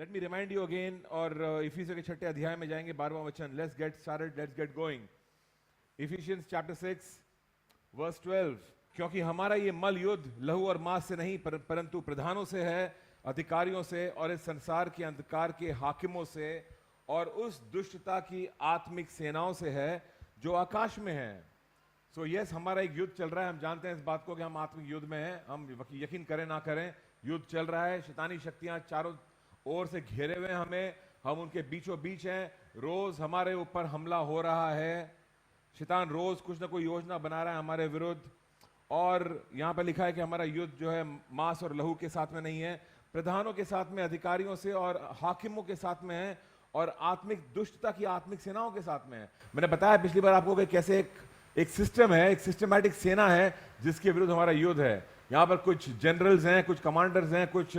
Late me remind you again, और इफिसियों के 6 अध्याय में जाएंगे, 12वां वचन। Let's get started, let's get going. Ephesians chapter 6 verse 12। क्योंकि हमारा ये मल युद्ध लहू और मांस से नहीं परंतु प्रधानों से है, अधिकारियों से, और इस संसार के अंधकार के हाकिमों से, और उस दुष्टता की आत्मिक सेनाओं से है जो आकाश में है। सो यस, हमारा एक युद्ध चल रहा है। हम जानते हैं इस बात को कि हम आत्मिक युद्ध में हैं। हम यकीन करें ना करें, युद्ध चल रहा है। शैतानी शक्तियां चारों ओर से घेरे हुए हैं हम उनके बीचों बीच हैं। रोज हमारे ऊपर हमला हो रहा है। शैतान रोज कुछ ना कोई योजना बना रहा है हमारे विरुद्ध। और यहां पर लिखा है कि हमारा युद्ध जो है मांस और लहू के साथ में नहीं है, प्रधानों के साथ में, अधिकारियों से और हाकिमों के साथ में है, और आत्मिक दुष्टता की आत्मिक सेनाओं के साथ में है। मैंने बताया पिछली बार आपको कि कैसे एक सिस्टम है, एक सिस्टमैटिक सेना है जिसके विरुद्ध हमारा युद्ध है। यहां पर कुछ जनरल्स हैं, कुछ कमांडर्स हैं, कुछ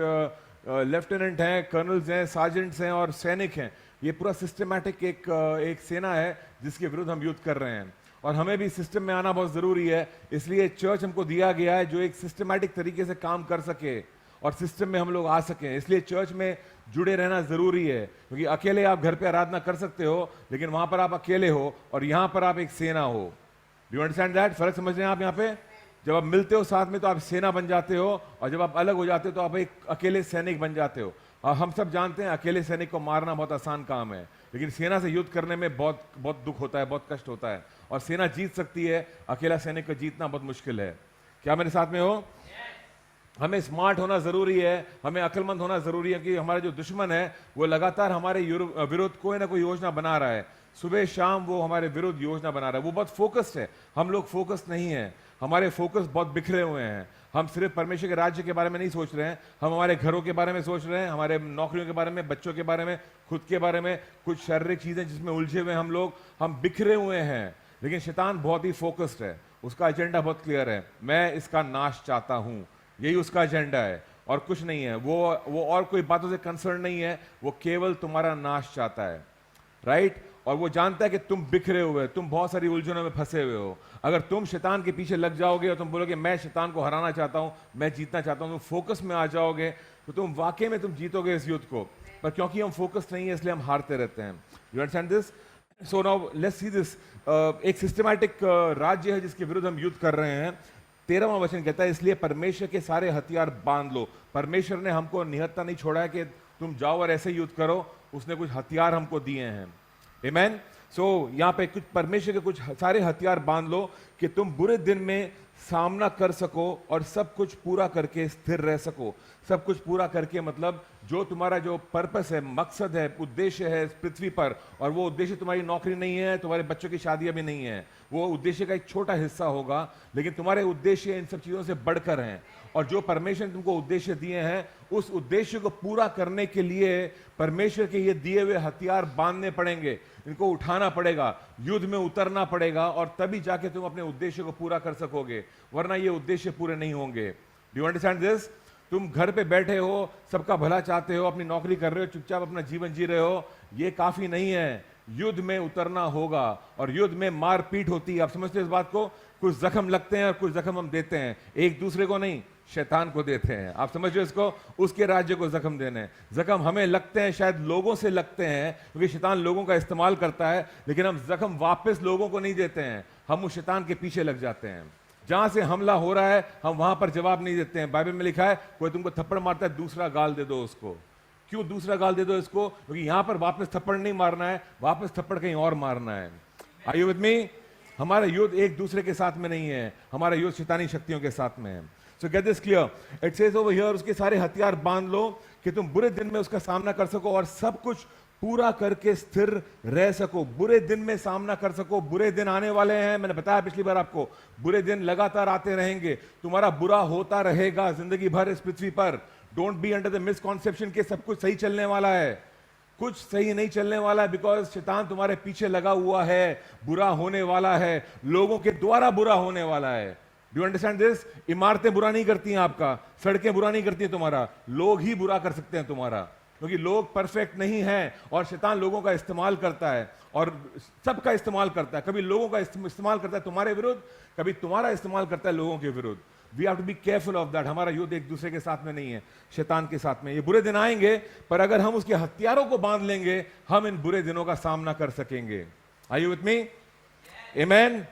लेफ्टिनेंट हैं, कर्नल्स हैं, सार्जेंट्स हैं और सैनिक हैं। ये पूरा सिस्टमैटिक एक सेना है जिसके विरुद्ध हम युद्ध कर रहे हैं। और हमें भी सिस्टम में आना बहुत जरूरी है। इसलिए चर्च हमको दिया गया है जो एक सिस्टमैटिक तरीके से काम कर सके और सिस्टम में हम लोग आ सकें। इसलिए चर्च में जुड़े रहना जरूरी है, क्योंकि अकेले आप घर पे आराधना कर सकते हो, लेकिन वहां पर आप अकेले हो और यहां पर आप एक सेना हो। Do you understand that? फर्क समझ रहे हैं आप? यहाँ पे जब आप मिलते हो साथ में तो आप सेना बन जाते हो, और जब आप अलग हो जाते हो तो आप एक अकेले सैनिक बन जाते हो। और हम सब जानते हैं अकेले सैनिक को मारना बहुत आसान काम है, लेकिन सेना से युद्ध करने में बहुत बहुत दुख होता है, बहुत कष्ट होता है। और सेना जीत सकती है, अकेला सैनिक को जीतना बहुत मुश्किल है। क्या मेरे साथ में हो? हमें स्मार्ट होना जरूरी है, हमें अक्लमंद होना जरूरी है, कि हमारा जो दुश्मन है वो लगातार हमारे विरुद्ध कोई ना कोई योजना बना रहा है। सुबह शाम वो हमारे विरुद्ध योजना बना रहा है। वो बहुत फोकस्ड है, हम लोग फोकस्ड नहीं है। हमारे फोकस बहुत बिखरे हुए हैं। हम सिर्फ परमेश्वर के राज्य के बारे में नहीं सोच रहे हैं, हम हमारे घरों के बारे में सोच रहे हैं, हमारे नौकरियों के बारे में, बच्चों के बारे में, खुद के बारे में, कुछ शारीरिक चीजें जिसमें उलझे हुए हम लोग, हम बिखरे हुए हैं। लेकिन शैतान बहुत ही फोकस्ड है, उसका एजेंडा बहुत क्लियर है। मैं इसका नाश चाहता हूं, यही उसका एजेंडा है और कुछ नहीं है। वो और कोई बातों से कंसर्न नहीं है, वो केवल तुम्हारा नाश चाहता है, राइट? और वो जानता है कि तुम बिखरे हुए, तुम बहुत सारी उलझनों में फंसे हुए हो। अगर तुम शैतान के पीछे लग जाओगे और तुम बोलोगे मैं शैतान को हराना चाहता हूं, मैं जीतना चाहता हूं, तुम फोकस में आ जाओगे, तो तुम वाकई में तुम जीतोगे इस युद्ध को। पर क्योंकि हम फोकस नहीं है, इसलिए हम हारते रहते हैं। You understand this? So now let's see this. एक सिस्टमैटिक राज्य है जिसके विरुद्ध हम युद्ध कर रहे हैं। 13वां वचन कहता है, इसलिए परमेश्वर के सारे हथियार बांध लो। परमेश्वर ने हमको निहत्था नहीं छोड़ा है कि तुम जाओ और ऐसे युद्ध करो, उसने कुछ हथियार हमको दिए हैं। आमेन। सो यहाँ पे कुछ परमेश्वर के कुछ सारे हथियार बांध लो कि तुम बुरे दिन में सामना कर सको और सब कुछ पूरा करके स्थिर रह सको। सब कुछ पूरा करके मतलब जो तुम्हारा जो पर्पस है, मकसद है, उद्देश्य है इस पृथ्वी पर, और वो उद्देश्य तुम्हारी नौकरी नहीं है, तुम्हारे बच्चों की शादियां भी नहीं है, वो उद्देश्य का एक छोटा हिस्सा होगा, लेकिन तुम्हारे उद्देश्य इन सब चीजों से बढ़कर हैं। और जो परमेश्वर ने तुमको उद्देश्य दिए हैं, उस उद्देश्य को पूरा करने के लिए परमेश्वर के ये दिए हुए हथियार बांधने पड़ेंगे, इनको उठाना पड़ेगा, युद्ध में उतरना पड़ेगा, और तभी जाके तुम अपने उद्देश्य को पूरा कर सकोगे, वरना ये उद्देश्य पूरे नहीं होंगे। Do you understand this? तुम घर पे बैठे हो, सबका भला चाहते हो, अपनी नौकरी कर रहे हो, चुपचाप अपना जीवन जी रहे हो, ये काफी नहीं है। युद्ध में उतरना होगा, और युद्ध में मारपीट होती है। आप समझते हो इस बात को? कुछ जख्म लगते हैं और कुछ जख्म हम देते हैं, एक दूसरे को नहीं, शैतान को देते हैं। आप समझ रहे हो इसको? उसके राज्य को जख्म देने। जख्म हमें लगते हैं, शायद लोगों से लगते हैं, क्योंकि शैतान लोगों का इस्तेमाल करता है, लेकिन हम जख्म वापस लोगों को नहीं देते हैं, हम उस शैतान के पीछे लग जाते हैं। जहां से हमला हो रहा है हम वहां पर जवाब नहीं देते हैं। बाइबल में लिखा है, कोई तुमको थप्पड़ मारता है, दूसरा गाल दे दो उसको। क्यों दूसरा गाल दे दो इसको? क्योंकि यहां पर वापस थप्पड़ नहीं मारना है, वापस थप्पड़ कहीं और मारना है। Are you with me? हमारा युद्ध एक दूसरे के साथ में नहीं है, हमारा युद्ध शैतानी शक्तियों के साथ में है। सो get this clear. It says over here, उसके सारे हथियार बांध लो कि तुम बुरे दिन में उसका सामना कर सको और सब कुछ पूरा करके स्थिर रह सको। बुरे दिन में सामना कर सको। बुरे दिन आने वाले हैं, मैंने बताया पिछली बार आपको, बुरे दिन लगातार आते रहेंगे, तुम्हारा बुरा होता रहेगा जिंदगी भर इस पृथ्वी पर। Don't be under the misconception के सब कुछ सही चलने वाला है। कुछ सही नहीं चलने वाला है, बिकॉज शैतान तुम्हारे पीछे लगा हुआ है। बुरा होने वाला है, लोगों के द्वारा बुरा होने वाला है। Do you understand this? इमारतें बुरा नहीं करती हैं आपका, सड़कें बुरा नहीं करती हैं तुम्हारा, लोग ही बुरा कर सकते हैं तुम्हारा, क्योंकि लोग परफेक्ट नहीं हैं और शैतान लोगों का इस्तेमाल करता है और सबका इस्तेमाल करता है। कभी लोगों का इस्तेमाल करता है तुम्हारे विरुद्ध, कभी तुम्हारा इस्तेमाल करता है लोगों के विरुद्ध। We have to be careful of that. हमारा युद्ध एक दूसरे के साथ में नहीं है, शैतान के साथ में। ये बुरे दिन आएंगे, पर अगर हम उसके हथियारों को बांध लेंगे, हम इन बुरे दिनों का सामना कर सकेंगे। Are you with me? Amen.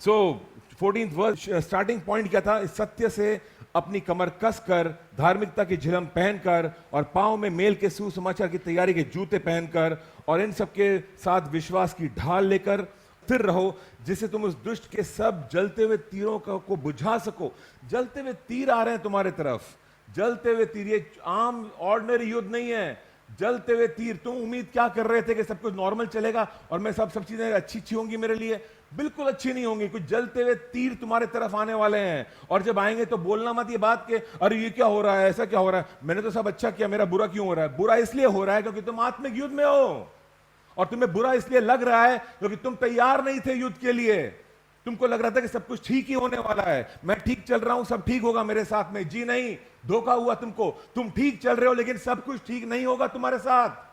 So 14th verse, starting point क्या था? इस सत्य से अपनी कमर कसकर, धार्मिकता की झिलम पहनकर, और पांव में मेल के सुसमाचार की तैयारी के जूते पहनकर, और इन सब के साथ विश्वास की ढाल लेकर स्थिर रहो, जिससे तुम उस दुष्ट के सब जलते हुए तीरों को बुझा सको। जलते हुए तीर आ रहे हैं तुम्हारे तरफ, जलते हुए तीर। ये आम ऑर्डिनरी युद्ध नहीं है, जलते हुए तीर। तुम उम्मीद क्या कर रहे थे कि सब कुछ नॉर्मल चलेगा और मैं सब चीजें अच्छी होंगी मेरे लिए? बिल्कुल अच्छी नहीं होंगी। कुछ जलते हुए तीर तुम्हारे तरफ आने वाले हैं, और जब आएंगे तो बोलना मत ये बात कि अरे ये क्या हो रहा है, ऐसा क्या हो रहा है, मैंने तो सब अच्छा किया, मेरा बुरा क्यों हो रहा है? बुरा इसलिए हो रहा है क्योंकि तुम आत्मिक युद्ध में हो, और तुम्हें बुरा इसलिए लग रहा है क्योंकि तुम तैयार नहीं थे युद्ध के लिए। तुमको लग रहा था कि सब कुछ ठीक ही होने वाला है, मैं ठीक चल रहा हूं, सब ठीक होगा मेरे साथ में। जी नहीं, धोखा हुआ तुमको। तुम ठीक चल रहे हो, लेकिन सब कुछ ठीक नहीं होगा तुम्हारे साथ।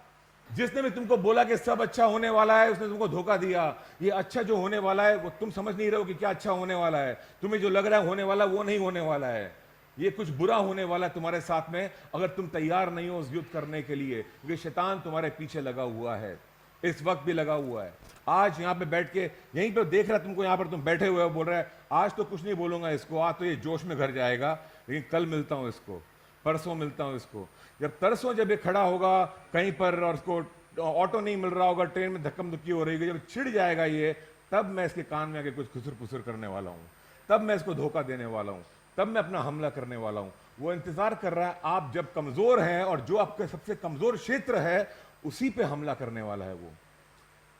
जिसने भी तुमको बोला कि सब अच्छा होने वाला है, उसने तुमको धोखा दिया। ये अच्छा जो होने वाला है वो तुम समझ नहीं रहे हो कि क्या अच्छा होने वाला है। तुम्हें जो लग रहा है होने वाला, वो नहीं होने वाला है। ये कुछ बुरा होने वाला है तुम्हारे साथ में, अगर तुम तैयार नहीं हो उस युद्ध करने के लिए, क्योंकि शैतान तुम्हारे पीछे लगा हुआ है, इस वक्त भी लगा हुआ है। आज यहां पे बैठ के, यहीं पे देख रहा है तुमको, यहां पर तुम बैठे हुए हो, बोल रहा है आज तो कुछ नहीं बोलूंगा इसको, आज तो ये जोश में घर जाएगा, लेकिन कल मिलता हूं इसको, परसों मिलता हूं इसको। जब ये खड़ा होगा कहीं पर और उसको ऑटो नहीं मिल रहा होगा, ट्रेन में धक्कम धुक्की हो रही है, जब छिड़ जाएगा ये, तब मैं इसके कान में आके कुछ खुसर पुसर करने वाला हूं, तब मैं इसको धोखा देने वाला हूं, तब मैं अपना हमला करने वाला हूं। वो इंतजार कर रहा है आप जब कमजोर हैं, और जो आपका सबसे कमजोर क्षेत्र है उसी पे हमला करने वाला है वो।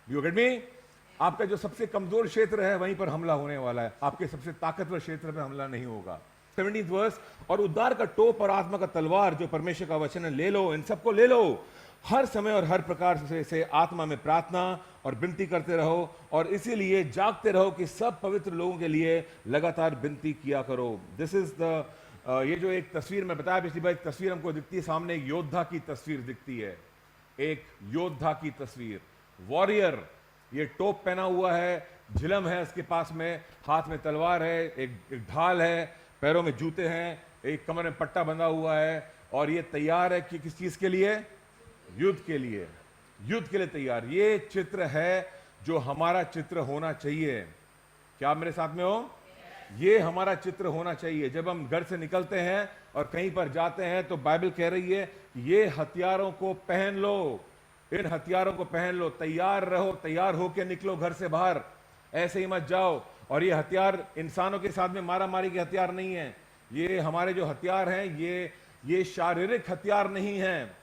You get me? आपका जो सबसे कमजोर क्षेत्र है वहीं पर हमला होने वाला है, आपके सबसे ताकतवर क्षेत्र पे हमला नहीं होगा। 17th वर्स, और उद्धार का टोप और आत्मा का तलवार जो परमेश्वर का वचन है ले लो, इन सबको ले लो। हर समय और हर प्रकार से आत्मा में प्रार्थना और विनती करते रहो, और इसीलिए जागते रहो कि सब पवित्र लोगों के लिए लगातार विनती किया करो। दिस इज द ये जो एक तस्वीर मैं बताया पिछली बार, एक तस्वीर हमको दिखती है सामने, एक योद्धा की तस्वीर दिखती है, एक योद्धा की तस्वीर, वॉरियर। ये टोप पहना हुआ है, झिलम है उसके पास में, हाथ में तलवार है, एक ढाल है, पैरों में जूते हैं, एक कमर में पट्टा बंधा हुआ है, और ये तैयार है कि किस चीज के लिए? युद्ध के लिए, युद्ध के लिए तैयार। ये चित्र है जो हमारा चित्र होना चाहिए। क्या आप मेरे साथ में हो? ये हमारा चित्र होना चाहिए। जब हम घर से निकलते हैं और कहीं पर जाते हैं तो बाइबल कह रही है ये हथियारों को पहन लो, इन हथियारों को पहन लो, तैयार रहो, तैयार होकर निकलो घर से बाहर, ऐसे ही मत जाओ। और ये हथियार इंसानों के साथ में मारा मारी के हथियार नहीं है, ये हमारे जो हथियार हैं ये शारीरिक हथियार नहीं हैं,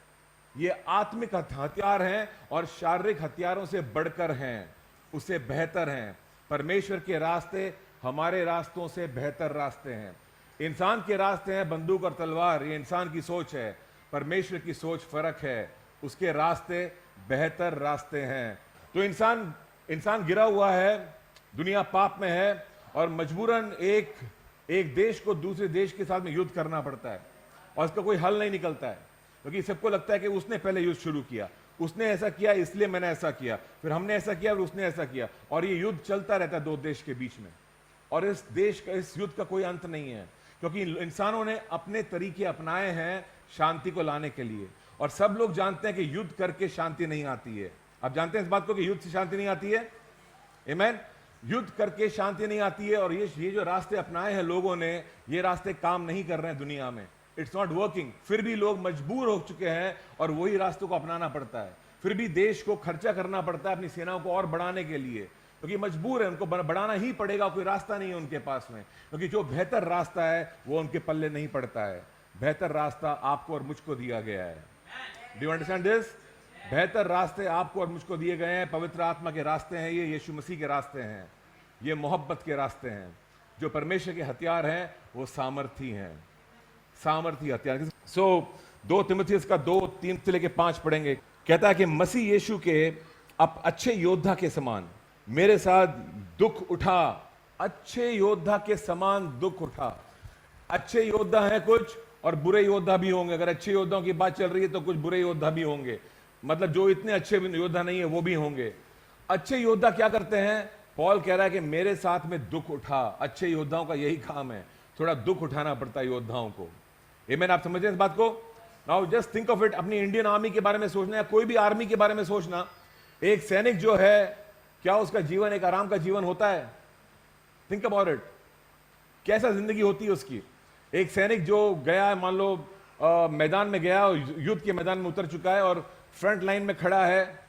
ये आत्मिक हथियार हैं, और शारीरिक हथियारों से बढ़कर हैं, उससे बेहतर हैं। परमेश्वर के रास्ते हमारे रास्तों से बेहतर रास्ते हैं। इंसान के रास्ते हैं बंदूक और तलवार, ये इंसान की सोच है। परमेश्वर की सोच फर्क है, उसके रास्ते बेहतर रास्ते हैं। तो इंसान गिरा हुआ है, दुनिया पाप में है, और मजबूरन एक देश को दूसरे देश के साथ में युद्ध करना पड़ता है, और इसका कोई हल नहीं निकलता है, क्योंकि सबको लगता है कि उसने पहले युद्ध शुरू किया, उसने ऐसा किया इसलिए मैंने ऐसा किया, फिर हमने ऐसा किया और उसने ऐसा किया, और ये युद्ध चलता रहता है दो देश के बीच में। और इस युद्ध का कोई अंत नहीं है, क्योंकि इंसानों ने अपने तरीके अपनाए हैं शांति को लाने के लिए, और सब लोग जानते हैं कि युद्ध करके शांति नहीं आती है। आप जानते हैं इस बात को कि युद्ध से शांति नहीं आती है? आमीन। युद्ध करके शांति नहीं आती है, और ये जो रास्ते अपनाए हैं लोगों ने, ये रास्ते काम नहीं कर रहे हैं दुनिया में, इट्स नॉट वर्किंग। फिर भी लोग मजबूर हो चुके हैं और वही रास्तों को अपनाना पड़ता है। फिर भी देश को खर्चा करना पड़ता है अपनी सेनाओं को और बढ़ाने के लिए, क्योंकि मजबूर है, उनको बढ़ाना ही पड़ेगा, कोई रास्ता नहीं है उनके पास में, क्योंकि जो बेहतर रास्ता है वो उनके पल्ले नहीं पड़ता है। बेहतर रास्ता आपको और मुझको दिया गया है। Do you understand this? बेहतर रास्ते आपको और मुझको दिए गए हैं, पवित्र आत्मा के रास्ते हैं, ये यीशु मसीह के रास्ते हैं, ये मोहब्बत के रास्ते हैं। जो परमेश्वर के हथियार हैं वो सामर्थी हैं, सामर्थी हथियार। सो 2 तिमुथियुस का 2:3 से लेके 5 पढ़ेंगे। कहता है कि मसीह यीशु के अब अच्छे योद्धा के समान मेरे साथ दुख उठा, अच्छे योद्धा के समान दुख उठा। अच्छे योद्धा हैं कुछ और बुरे योद्धा भी होंगे। अगर अच्छे योद्धाओं की बात चल रही है तो कुछ बुरे योद्धा भी होंगे, मतलब जो इतने अच्छे योद्धा नहीं है वो भी होंगे। अच्छे योद्धा क्या करते हैं? पॉल कह रहा है कि मेरे साथ में दुख उठा। अच्छे योद्धाओं का यही काम है, थोड़ा दुख उठाना पड़ता है योद्धाओं को। आमेन, आप समझ रहे हैं इस बात को? Now just think of it, अपनी इंडियन आर्मी के बारे में सोचना या कोई भी आर्मी के बारे में सोचना। एक सैनिक जो है, क्या उसका जीवन एक आराम का जीवन होता है? थिंक अबाउट इट, कैसा जिंदगी होती है उसकी? एक सैनिक जो गया है, मान लो मैदान में गया और युद्ध के मैदान में उतर चुका है और फ्रंट लाइन में खड़ा है,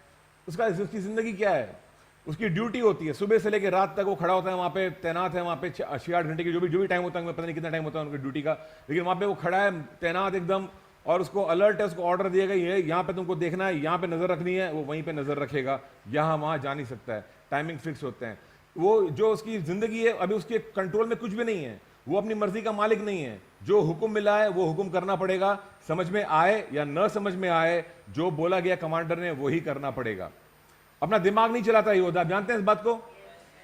उसकी जिंदगी क्या है? उसकी ड्यूटी होती है, सुबह से लेकर रात तक वो खड़ा होता है वहां पे, तैनात है वहां पे 6-8 घंटे की जो भी टाइम होता है, पता नहीं कितना टाइम होता है उनकी ड्यूटी का, लेकिन वहां पे वो खड़ा है तैनात एकदम, और उसको अलर्ट है, उसको ऑर्डर दिया गया ये यहाँ पे तुमको देखना है, यहाँ पे नजर रखनी है, वो वहीं पे नजर रखेगा, यहाँ वहां जा नहीं सकता है, टाइमिंग फिक्स होते हैं। वो जो उसकी जिंदगी है अभी उसके कंट्रोल में कुछ भी नहीं है, वो अपनी मर्जी का मालिक नहीं है, जो हुक्म मिला है वो हुक्म करना पड़ेगा, समझ में आए या न समझ में आए, जो बोला गया कमांडर ने वही करना पड़ेगा। अपना दिमाग नहीं चलाता योद्धा, जानते हैं इस बात को?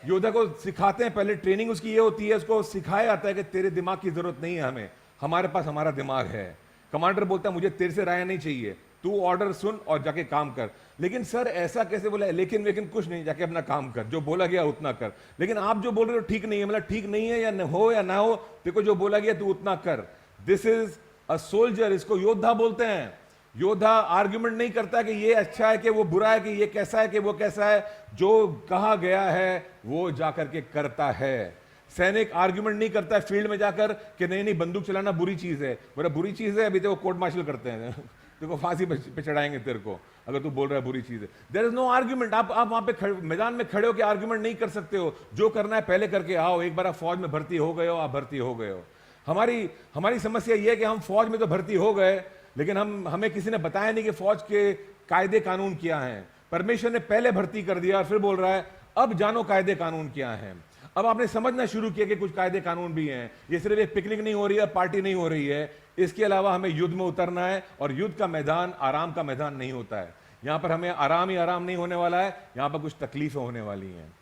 योद्धा को सिखाते हैं, पहले ट्रेनिंग उसकी ये होती है, उसको सिखाया जाता है कि तेरे दिमाग की जरूरत नहीं है हमें, हमारे पास हमारा दिमाग है। कमांडर बोलता है मुझे तेरे से राय नहीं चाहिए, तू ऑर्डर सुन और जाके काम कर। लेकिन सर ऐसा कैसे बोला? लेकिन कुछ नहीं, जाके अपना काम कर, जो बोला गया उतना कर। लेकिन आप जो बोल रहे हो ठीक नहीं है, मतलब ठीक नहीं है या हो या ना हो, देखो जो बोला गया तू उतना कर। दिस इज अ सोल्जर, इसको योद्धा बोलते हैं। योद्धा आर्ग्यूमेंट नहीं करता कि ये अच्छा है कि वो बुरा है, कि ये कैसा है कि वो कैसा है, जो कहा गया है वो जाकर के करता है। सैनिक आर्ग्यूमेंट नहीं करता है फील्ड में जाकर कि नहीं बंदूक चलाना बुरी चीज है, बोला बुरी चीज है, अभी तो कोर्ट मार्शल करते हैं देखो फांसी पे चढ़ाएंगे तेरे को अगर तू बोल रहा है बुरी चीज है। देयर इज नो आर्ग्यूमेंट, आप वहां पे मैदान में खड़े हो के आर्ग्यूमेंट नहीं कर सकते हो, जो करना है पहले करके आओ। एक बार आप फौज में भर्ती हो गए हो, आप भर्ती हो गए हो। हमारी समस्या यह है कि हम फौज में तो भर्ती हो गए, लेकिन हमें किसी ने बताया नहीं कि फौज के कायदे कानून क्या हैं। परमेश्वर ने पहले भर्ती कर दिया और फिर बोल रहा है अब जानो कायदे कानून क्या हैं। अब आपने समझना शुरू किया कि कुछ कायदे कानून भी हैं, ये सिर्फ एक पिकनिक नहीं हो रही है, पार्टी नहीं हो रही है, इसके अलावा हमें युद्ध में उतरना है। और युद्ध का मैदान आराम का मैदान नहीं होता है, यहां पर हमें आराम ही आराम नहीं होने वाला है, यहां पर कुछ तकलीफें होने वाली हैं।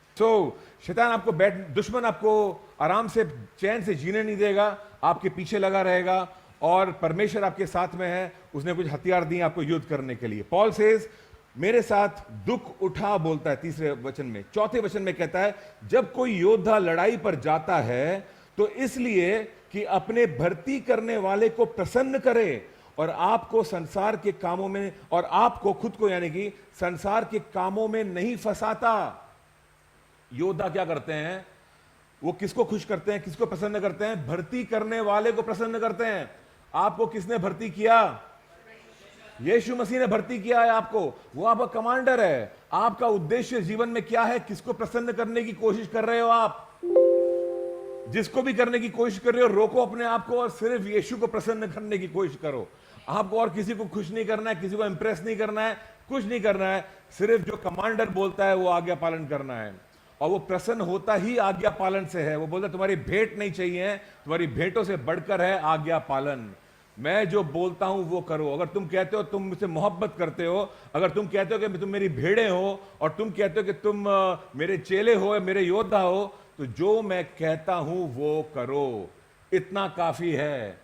शैतान आपको दुश्मन आपको आराम से चैन से जीने नहीं देगा, आपके पीछे लगा रहेगा, और परमेश्वर आपके साथ में है, उसने कुछ हथियार दिए आपको युद्ध करने के लिए। पॉल सेज मेरे साथ दुख उठा, बोलता है तीसरे वचन में। चौथे वचन में कहता है जब कोई योद्धा लड़ाई पर जाता है तो इसलिए कि अपने भर्ती करने वाले को प्रसन्न करे और आपको संसार के कामों में, और आपको खुद को यानी कि संसार के कामों में नहीं फंसाता। योद्धा क्या करते हैं? वो किसको खुश करते हैं, किसको प्रसन्न करते हैं? भर्ती करने वाले को प्रसन्न करते हैं। आपको किसने भर्ती किया? यीशु मसीह ने भर्ती किया है आपको, वो आपका कमांडर है। आपका उद्देश्य जीवन में क्या है? किसको प्रसन्न करने की कोशिश कर रहे हो आप? जिसको भी करने की कोशिश कर रहे हो, रोको अपने आप को और सिर्फ यीशु को प्रसन्न करने की कोशिश करो। आपको और किसी को खुश नहीं करना है, किसी को इंप्रेस नहीं करना है, कुछ नहीं करना है, सिर्फ जो कमांडर बोलता है वो आज्ञा पालन करना है। और वो प्रसन्न होता ही आज्ञा पालन से है। वो बोलता है तुम्हारी भेंट नहीं चाहिए, तुम्हारी भेंटों से बढ़कर है आज्ञा पालन। मैं जो बोलता हूं वो करो। अगर तुम कहते हो तुम मुझसे मोहब्बत करते हो, अगर तुम कहते हो कि तुम मेरी भेड़ें हो, और तुम कहते हो कि तुम मेरे चेले हो, मेरे योद्धा हो, तो जो मैं कहता हूं वो करो। इतना काफी है,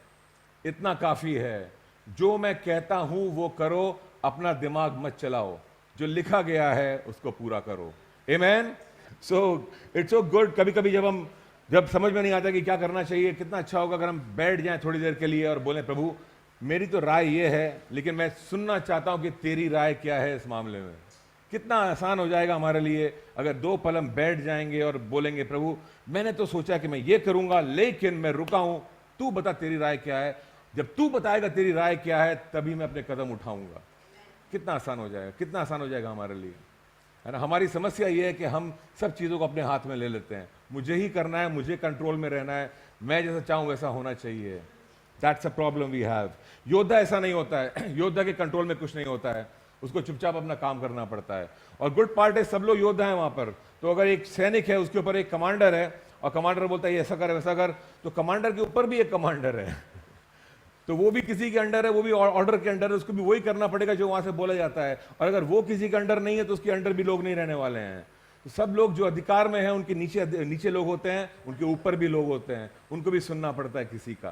इतना काफी है। जो मैं कहता हूं वो करो, अपना दिमाग मत चलाओ, जो लिखा गया है उसको पूरा करो। Amen. So it's so good. कभी कभी जब समझ में नहीं आता कि क्या करना चाहिए, कितना अच्छा होगा अगर हम बैठ जाएं थोड़ी देर के लिए और बोलें प्रभु मेरी तो राय ये है, लेकिन मैं सुनना चाहता हूं कि तेरी राय क्या है इस मामले में। कितना आसान हो जाएगा हमारे लिए अगर 2 पल हम बैठ जाएंगे और बोलेंगे प्रभु मैंने तो सोचा कि मैं ये करूंगा, लेकिन मैं रुका हूं, तू बता तेरी राय क्या है। जब तू बताएगा तेरी राय क्या है तभी मैं अपने कदम उठाऊंगा। कितना आसान हो जाएगा, कितना आसान हो जाएगा हमारे लिए, है ना। हमारी समस्या यह है कि हम सब चीजों को अपने हाथ में ले लेते हैं। मुझे ही करना है, मुझे कंट्रोल में रहना है, मैं जैसा चाहूं वैसा होना चाहिए। That's a problem we have. योद्धा ऐसा नहीं होता है। योद्धा के कंट्रोल में कुछ नहीं होता है, उसको चुपचाप अपना काम करना पड़ता है। और गुड पार्ट है सब लोग योद्धा हैं वहां पर। तो अगर एक सैनिक है उसके ऊपर एक कमांडर है और कमांडर बोलता है ऐसा कर वैसा कर, तो कमांडर के ऊपर भी एक कमांडर है तो वो भी किसी के अंडर है, वो भी ऑर्डर के अंडर है, उसको भी वही करना पड़ेगा जो वहां से बोला जाता है। और अगर वो किसी के अंडर नहीं है तो उसके अंडर भी लोग नहीं रहने वाले हैं। तो सब लोग जो अधिकार में हैं उनके नीचे लोग होते हैं, उनके ऊपर भी लोग होते हैं, उनको भी सुनना पड़ता है किसी का।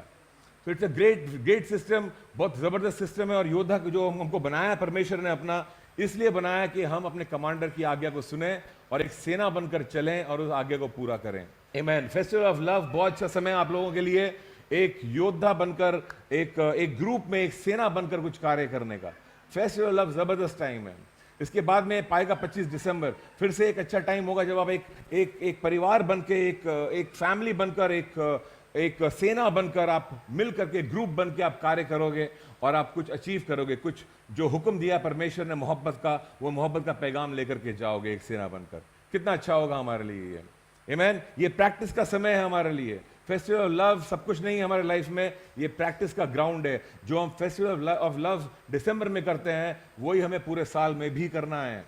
तो इट्स अ ग्रेट सिस्टम, बहुत जबरदस्त सिस्टम है। और योद्धा जो हमको बनाया परमेश्वर ने अपना, इसलिए बनाया कि हम अपने कमांडर की आज्ञा को सुने और एक सेना बनकर चलें और उस आज्ञा को पूरा करें। आमेन। फेस्टिवल ऑफ लव बहुत अच्छा समय आप लोगों के लिए एक योद्धा बनकर, एक ग्रुप में, एक सेना बनकर कुछ कार्य करने का। फेस्टिवल ऑफ लव जबरदस्त टाइम है। इसके बाद में पाएगा 25 दिसंबर, फिर से एक अच्छा टाइम होगा जब आप एक परिवार बनकर, एक फैमिली बनकर, एक सेना बनकर, आप मिल करके ग्रुप बन के आप कार्य करोगे और आप कुछ अचीव करोगे, कुछ जो हुक्म दिया परमेश्वर ने मोहब्बत का, वो मोहब्बत का पैगाम लेकर के जाओगे एक सेना बनकर। कितना अच्छा होगा हमारे लिए ये। आमेन। ये प्रैक्टिस का समय है हमारे लिए। फेस्टिवल ऑफ लव सब कुछ नहीं है हमारे लाइफ में, ये प्रैक्टिस का ग्राउंड है। जो हम फेस्टिवल ऑफ लव दिसंबर में करते हैं वही हमें पूरे साल में भी करना है।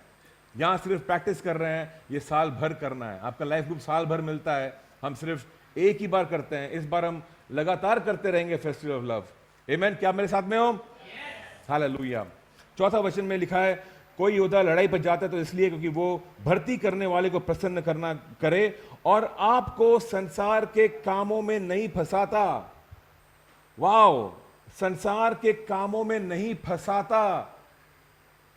यहां सिर्फ प्रैक्टिस कर रहे हैं, ये साल भर करना है। आपका लाइफ ग्रुप साल भर मिलता है, हम सिर्फ एक ही बार करते हैं। इस बार हम लगातार करते रहेंगे फेस्टिवल ऑफ लव। आमेन। क्या आप मेरे साथ में हो? हालेलुया। चौथा वचन में लिखा है, कोई योद्धा लड़ाई पर जाता है तो इसलिए क्योंकि वो भर्ती करने वाले को प्रसन्न करना करे और आपको संसार के कामों में नहीं फंसाता। वाओ, संसार के कामों में नहीं फंसाता।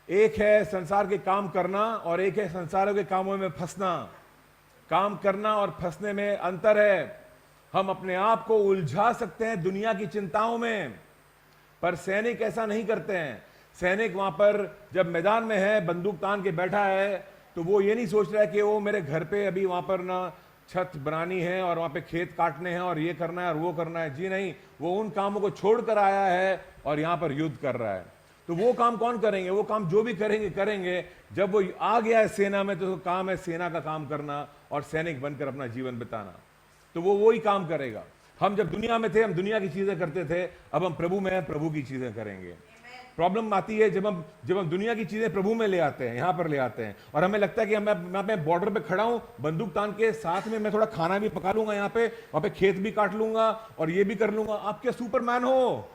एक है संसार के काम करना और एक है संसार के कामों में फंसना। काम करना और फंसने में अंतर है। हम अपने आप को उलझा सकते हैं दुनिया की चिंताओं में, पर सैनिक ऐसा नहीं करते हैं। सैनिक वहां पर जब मैदान में है, बंदूक तान के बैठा है, तो वो ये नहीं सोच रहा है कि वो मेरे घर पे अभी वहां पर ना छत बनानी है और वहां पे खेत काटने हैं और ये करना है और वो करना है। जी नहीं, वो उन कामों को छोड़कर आया है और यहां पर युद्ध कर रहा है। तो वो काम कौन करेंगे? वो काम जो भी करेंगे। जब वो आ गया है सेना में तो काम है सेना का काम करना और सैनिक बनकर अपना जीवन बिताना। तो वो वही काम करेगा। हम जब दुनिया में थे, हम दुनिया की चीजें करते थे, अब हम प्रभु में हैं, प्रभु की चीजें करेंगे। प्रॉब्लम आती है जब हम दुनिया की चीजें प्रभु में ले आते हैं, यहां पर ले आते हैं, और हमें लगता है कि मैं बॉर्डर पे खड़ा हूं, बंदूक तान के, साथ में मैं थोड़ा खाना भी पका लूंगा, यहाँ पे वहां पे खेत भी काट लूंगा और ये भी कर लूंगा। आप क्या सुपरमैन हो?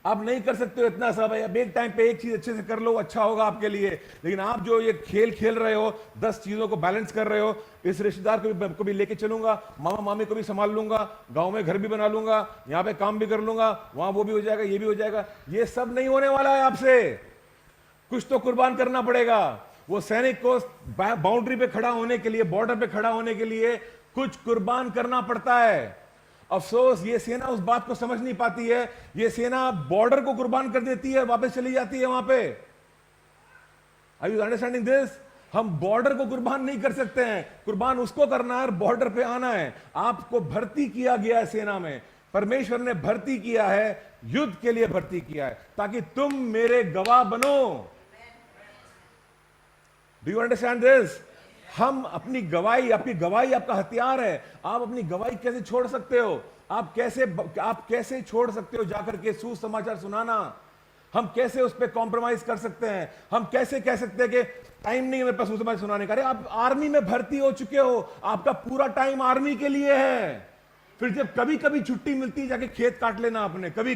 आप नहीं कर सकते हो इतना सब। अब एक टाइम पे एक चीज अच्छे से कर लो, अच्छा होगा आपके लिए। लेकिन आप जो ये खेल खेल रहे हो, 10 चीजों को बैलेंस कर रहे हो, इस रिश्तेदार को भी लेके चलूंगा, मामा मामी को भी संभाल लूंगा, गांव में घर भी बना लूंगा, यहाँ पे काम भी कर लूंगा, वहां वो भी हो जाएगा, ये भी हो जाएगा। ये सब नहीं होने वाला है आपसे। कुछ तो कुर्बान करना पड़ेगा। वो सैनिक को बाउंड्री पे खड़ा होने के लिए, बॉर्डर पे खड़ा होने के लिए कुछ कुर्बान करना पड़ता है। अफसोस ये सेना उस बात को समझ नहीं पाती है। ये सेना बॉर्डर को कुर्बान कर देती है, वापस चली जाती है वहां पे। Are you understanding this? हम बॉर्डर को कुर्बान नहीं कर सकते हैं। कुर्बान उसको करना है, बॉर्डर पे आना है। आपको भर्ती किया गया है सेना में। परमेश्वर ने भर्ती किया है, युद्ध के लिए भर्ती किया है, ताकि तुम मेरे गवाह बनो। Do you understand this? हम अपनी गवाही, आपकी गवाही आपका हथियार है। आप अपनी गवाही कैसे छोड़ सकते हो? आप कैसे छोड़ सकते हो जाकर के सुसमाचार सुनाना? हम कैसे उस पर कॉम्प्रोमाइज कर सकते हैं? हम कैसे कह सकते हैं कि टाइम नहीं है मेरे पास सुसमाचार सुनाने का? अरे आप आर्मी में भर्ती हो चुके हो, आपका पूरा टाइम आर्मी के लिए है। फिर जब कभी कभी छुट्टी मिलती है, जाके खेत काट लेना आपने। कभी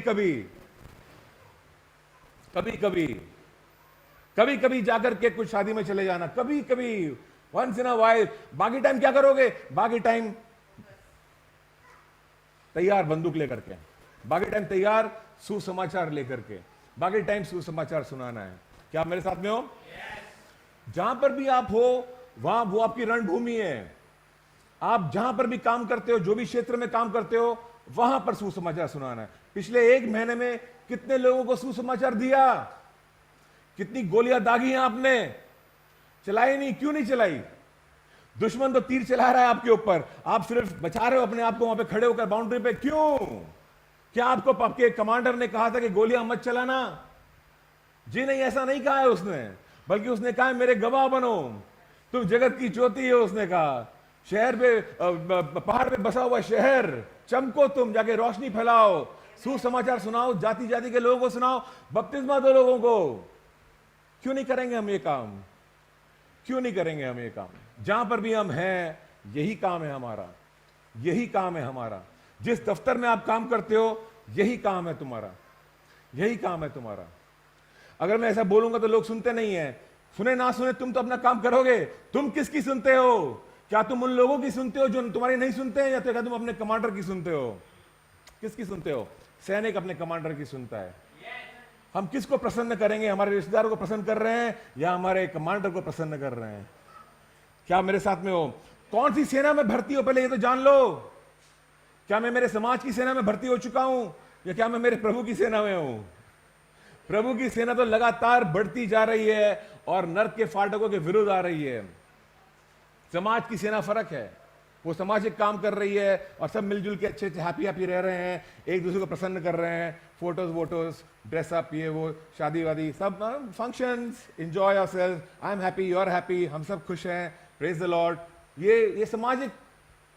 कभी जाकर के कुछ शादी में चले जाना, कभी कभी, वंस इन अ वाइल। बाकी टाइम क्या करोगे? बाकी टाइम तैयार बंदूक लेकर के, बाकी टाइम तैयार सुसमाचार लेकर के, बाकी टाइम सुसमाचार सुनाना है। क्या आप मेरे साथ में हो? जहां पर भी आप हो वहां वो आपकी रणभूमि है। आप जहां पर भी काम करते हो, जो भी क्षेत्र में काम करते हो, वहां पर सुसमाचार सुनाना है। पिछले 1 महीने में कितने लोगों को सुसमाचार दिया? कितनी गोलियां दागी हैं आपने? चलाई नहीं? क्यों नहीं चलाई? दुश्मन तो तीर चला रहा है आपके ऊपर, आप सिर्फ बचा रहे हो अपने आप को वहां पे खड़े होकर बाउंड्री पे। क्यों? क्या आपको आपके कमांडर ने कहा था कि गोलियां मत चलाना? जी नहीं, ऐसा नहीं कहा है उसने, बल्कि उसने कहा है मेरे गवाह बनो, तुम जगत की ज्योति हो। उसने कहा शहर पे, पहाड़ पे बसा हुआ शहर, चमको, तुम जाके रोशनी फैलाओ, सुसमाचार सुनाओ, जाति जाति के लोगों को सुनाओ, बपतिस्मा दो लोगों को। क्यों नहीं करेंगे हम ये काम? क्यों नहीं करेंगे हम ये काम? जहां पर भी हम हैं, यही काम है हमारा, यही काम है हमारा। जिस दफ्तर में आप काम करते हो, यही काम है तुम्हारा, यही काम है तुम्हारा। अगर मैं ऐसा बोलूंगा तो लोग सुनते नहीं है। सुने ना सुने, तुम तो अपना काम करोगे। तुम किसकी सुनते हो? क्या तुम उन लोगों की सुनते हो जो तुम्हारी नहीं सुनते हैं, या तो क्या तुम अपने कमांडर की सुनते हो? किसकी सुनते हो? सैनिक अपने कमांडर की सुनता है। हम किसको प्रसन्न करेंगे? हमारे रिश्तेदारों को प्रसन्न कर रहे हैं या हमारे कमांडर को प्रसन्न कर रहे हैं? क्या मेरे साथ में हो? कौन सी सेना में भर्ती हो पहले ये तो जान लो। क्या मैं मेरे समाज की सेना में भर्ती हो चुका हूं या क्या मैं मेरे प्रभु की सेना में हूं? प्रभु की सेना तो लगातार बढ़ती जा रही है और नर्क के फाटकों के विरुद्ध आ रही है। समाज की सेना फर्क है, वो सामाजिक काम कर रही है और सब मिलजुल के अच्छे अच्छे हैप्पी हैप्पी रह रहे हैं, एक दूसरे को प्रसन्न कर रहे हैं, फोटोज वोटोज, ड्रेसअप, ये वो, शादी वादी, सब functions, enjoy yourself, I am happy, you are happy, हम सब खुश हैं, प्रेज द लॉर्ड। ये सामाजिक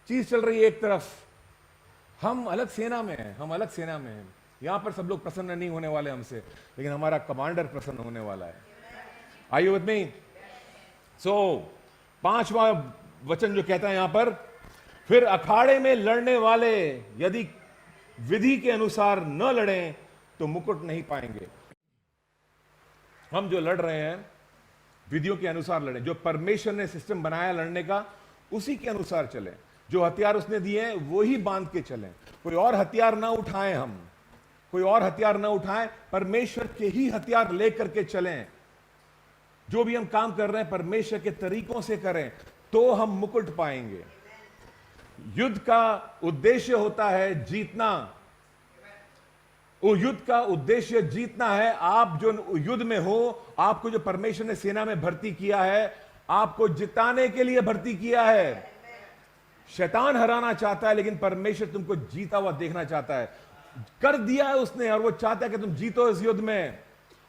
चीज चल रही है एक तरफ, हम अलग सेना में हैं, हम अलग सेना में हैं। यहां पर सब लोग प्रसन्न नहीं होने वाले हमसे, लेकिन हमारा कमांडर प्रसन्न होने वाला है। Are you with me? So 5वां वचन जो कहता है यहां पर, फिर अखाड़े में लड़ने वाले यदि विधि के अनुसार न लड़ें तो मुकुट नहीं पाएंगे। हम जो लड़ रहे हैं विधियों के अनुसार लड़ें, जो परमेश्वर ने सिस्टम बनाया लड़ने का उसी के अनुसार चलें, जो हथियार उसने दिए हैं वो ही बांध के चलें, कोई और हथियार ना उठाएं, हम कोई और हथियार ना उठाएं, परमेश्वर के ही हथियार लेकर के चलें। जो भी हम काम कर रहे हैं परमेश्वर के तरीकों से करें तो हम मुकुट पाएंगे। युद्ध का उद्देश्य होता है जीतना, वो युद्ध का उद्देश्य जीतना है। आप जो युद्ध में हो, आपको जो परमेश्वर ने सेना में भर्ती किया है, आपको जिताने के लिए भर्ती किया है। शैतान हराना चाहता है लेकिन परमेश्वर तुमको जीता हुआ देखना चाहता है, कर दिया है उसने, और वो चाहता है कि तुम जीतो इस युद्ध में,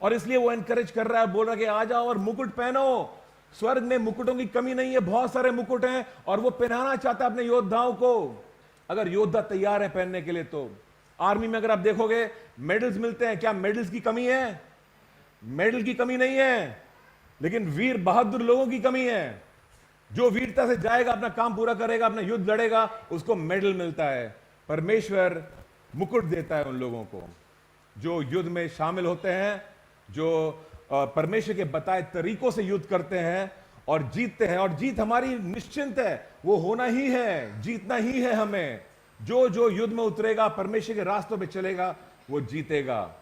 और इसलिए वो एनकरेज कर रहा है, बोल रहा है कि आ जाओ और मुकुट पहनो। स्वर्ग में मुकुटों की कमी नहीं है, बहुत सारे मुकुट हैं, और वो पहनाना चाहता है अपने योद्धाओं को। अगर योद्धा तैयार है पहनने के लिए तो आर्मी में अगर आप देखोगे मेडल्स मिलते हैं, क्या मेडल्स की कमी है? मेडल की कमी नहीं है, लेकिन वीर बहादुर लोगों की कमी है। जो वीरता से जाएगा, अपना काम पूरा करेगा, अपना युद्ध लड़ेगा, उसको मेडल मिलता है। परमेश्वर मुकुट देता है उन लोगों को जो युद्ध में शामिल होते हैं, जो परमेश्वर के बताए तरीकों से युद्ध करते हैं और जीतते हैं। और जीत हमारी निश्चिंत है, वो होना ही है, जीतना ही है हमें। जो युद्ध में उतरेगा, परमेश्वर के रास्तों पे चलेगा, वो जीतेगा,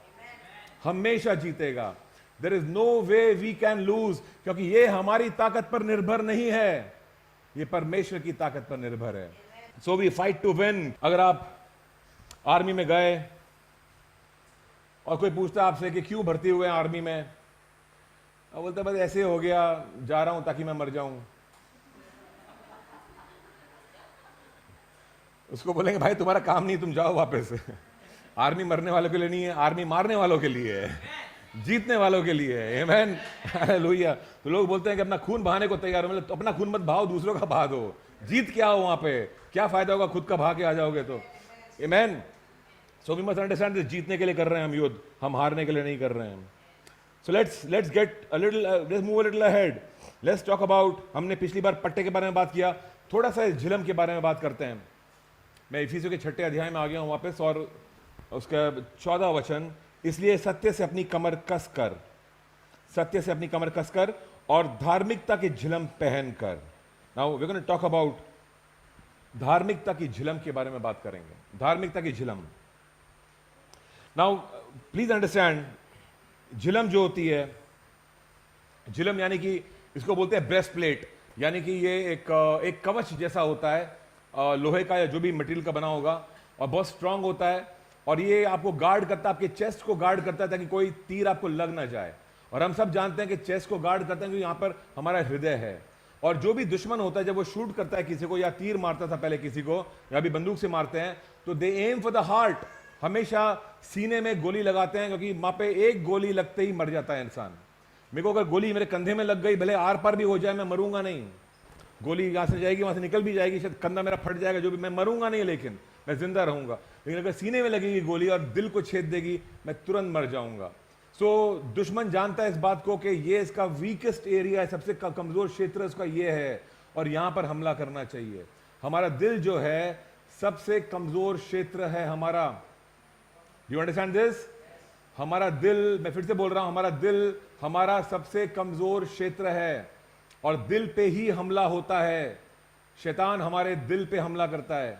हमेशा जीतेगा। There is no way we can lose, क्योंकि ये हमारी ताकत पर निर्भर नहीं है, ये परमेश्वर की ताकत पर निर्भर है। So we fight to win. अगर आप आर्मी में गए और कोई पूछता आपसे कि क्यों भर्ती हुए हैं आर्मी में, और बोलता बस ऐसे हो गया, जा रहा हूं ताकि मैं मर जाऊं। उसको बोलेंगे भाई तुम्हारा काम नहीं, तुम जाओ वापस। आर्मी मरने वालों के लिए नहीं है, आर्मी मारने वालों के लिए है, जीतने वालों के लिए है। आमीन, हालेलुया। तो लोग बोलते हैं कि अपना खून बहाने को तैयार हो, मतलब तो अपना खून मत बहाओ, दूसरों का बहा दो। जीत क्या हो वहां पे, क्या फायदा होगा खुद का बहा के आ जाओगे तो। आमीन। So we must understand this, जीतने के लिए कर रहे हैं हम युद्ध, हम हारने के लिए नहीं कर रहे हैं। So let's get a little, let's move a little ahead. Let's talk about, हमने पिछली बार पट्टे के बारे में बात किया, थोड़ा सा झिलम के बारे में बात करते हैं। मैं इफिसियों के 6ठे अध्याय में आ गया हूं वापस, और उसका 14वां वचन, इसलिए सत्य से अपनी कमर कस कर, सत्य से अपनी कमर कस कर और धार्मिकता की झिलम पहन कर। Now we're going to talk about धार्मिकता की झिलम के बारे में बात करेंगे, धार्मिकता की झिलम। Now please understand, झिलम जो होती है, झिलम यानी कि इसको बोलते हैं ब्रेस्ट प्लेट, यानी कि ये एक कवच जैसा होता है, लोहे का या जो भी मटेरियल का बना होगा, और बहुत स्ट्रांग होता है, और ये आपको गार्ड करता है, आपके चेस्ट को गार्ड करता है ताकि कोई तीर आपको लग ना जाए। और हम सब जानते हैं कि चेस्ट को गार्ड करते हैं क्योंकि यहाँ पर हमारा हृदय है। और जो भी दुश्मन होता है जब वो शूट करता है किसी को, या तीर मारता था पहले किसी को, या भी बंदूक से मारते हैं, तो दे एम फॉर द हार्ट, हमेशा सीने में गोली लगाते हैं, क्योंकि वहां पे एक गोली लगते ही मर जाता है इंसान। मेरे को अगर गोली मेरे कंधे में लग गई, भले आर पार भी हो जाए, मैं मरूंगा नहीं। गोली यहां से जाएगी, वहां से निकल भी जाएगी, शायद कंधा मेरा फट जाएगा, जो भी, मैं मरूंगा नहीं, लेकिन मैं जिंदा रहूंगा। लेकिन अगर सीने में लगेगी गोली और दिल को छेद देगी, मैं तुरंत मर जाऊंगा। सो दुश्मन जानता है इस बात को कि ये इसका वीकेस्ट एरिया है, सबसे कमजोर क्षेत्र इसका ये है, और यहां पर हमला करना चाहिए। हमारा दिल जो है सबसे कमजोर क्षेत्र है हमारा। Do you understand this? हमारा दिल, मैं फिर से बोल रहा हूं, हमारा दिल हमारा सबसे कमजोर क्षेत्र है, और दिल पे ही हमला होता है। शैतान हमारे दिल पे हमला करता है,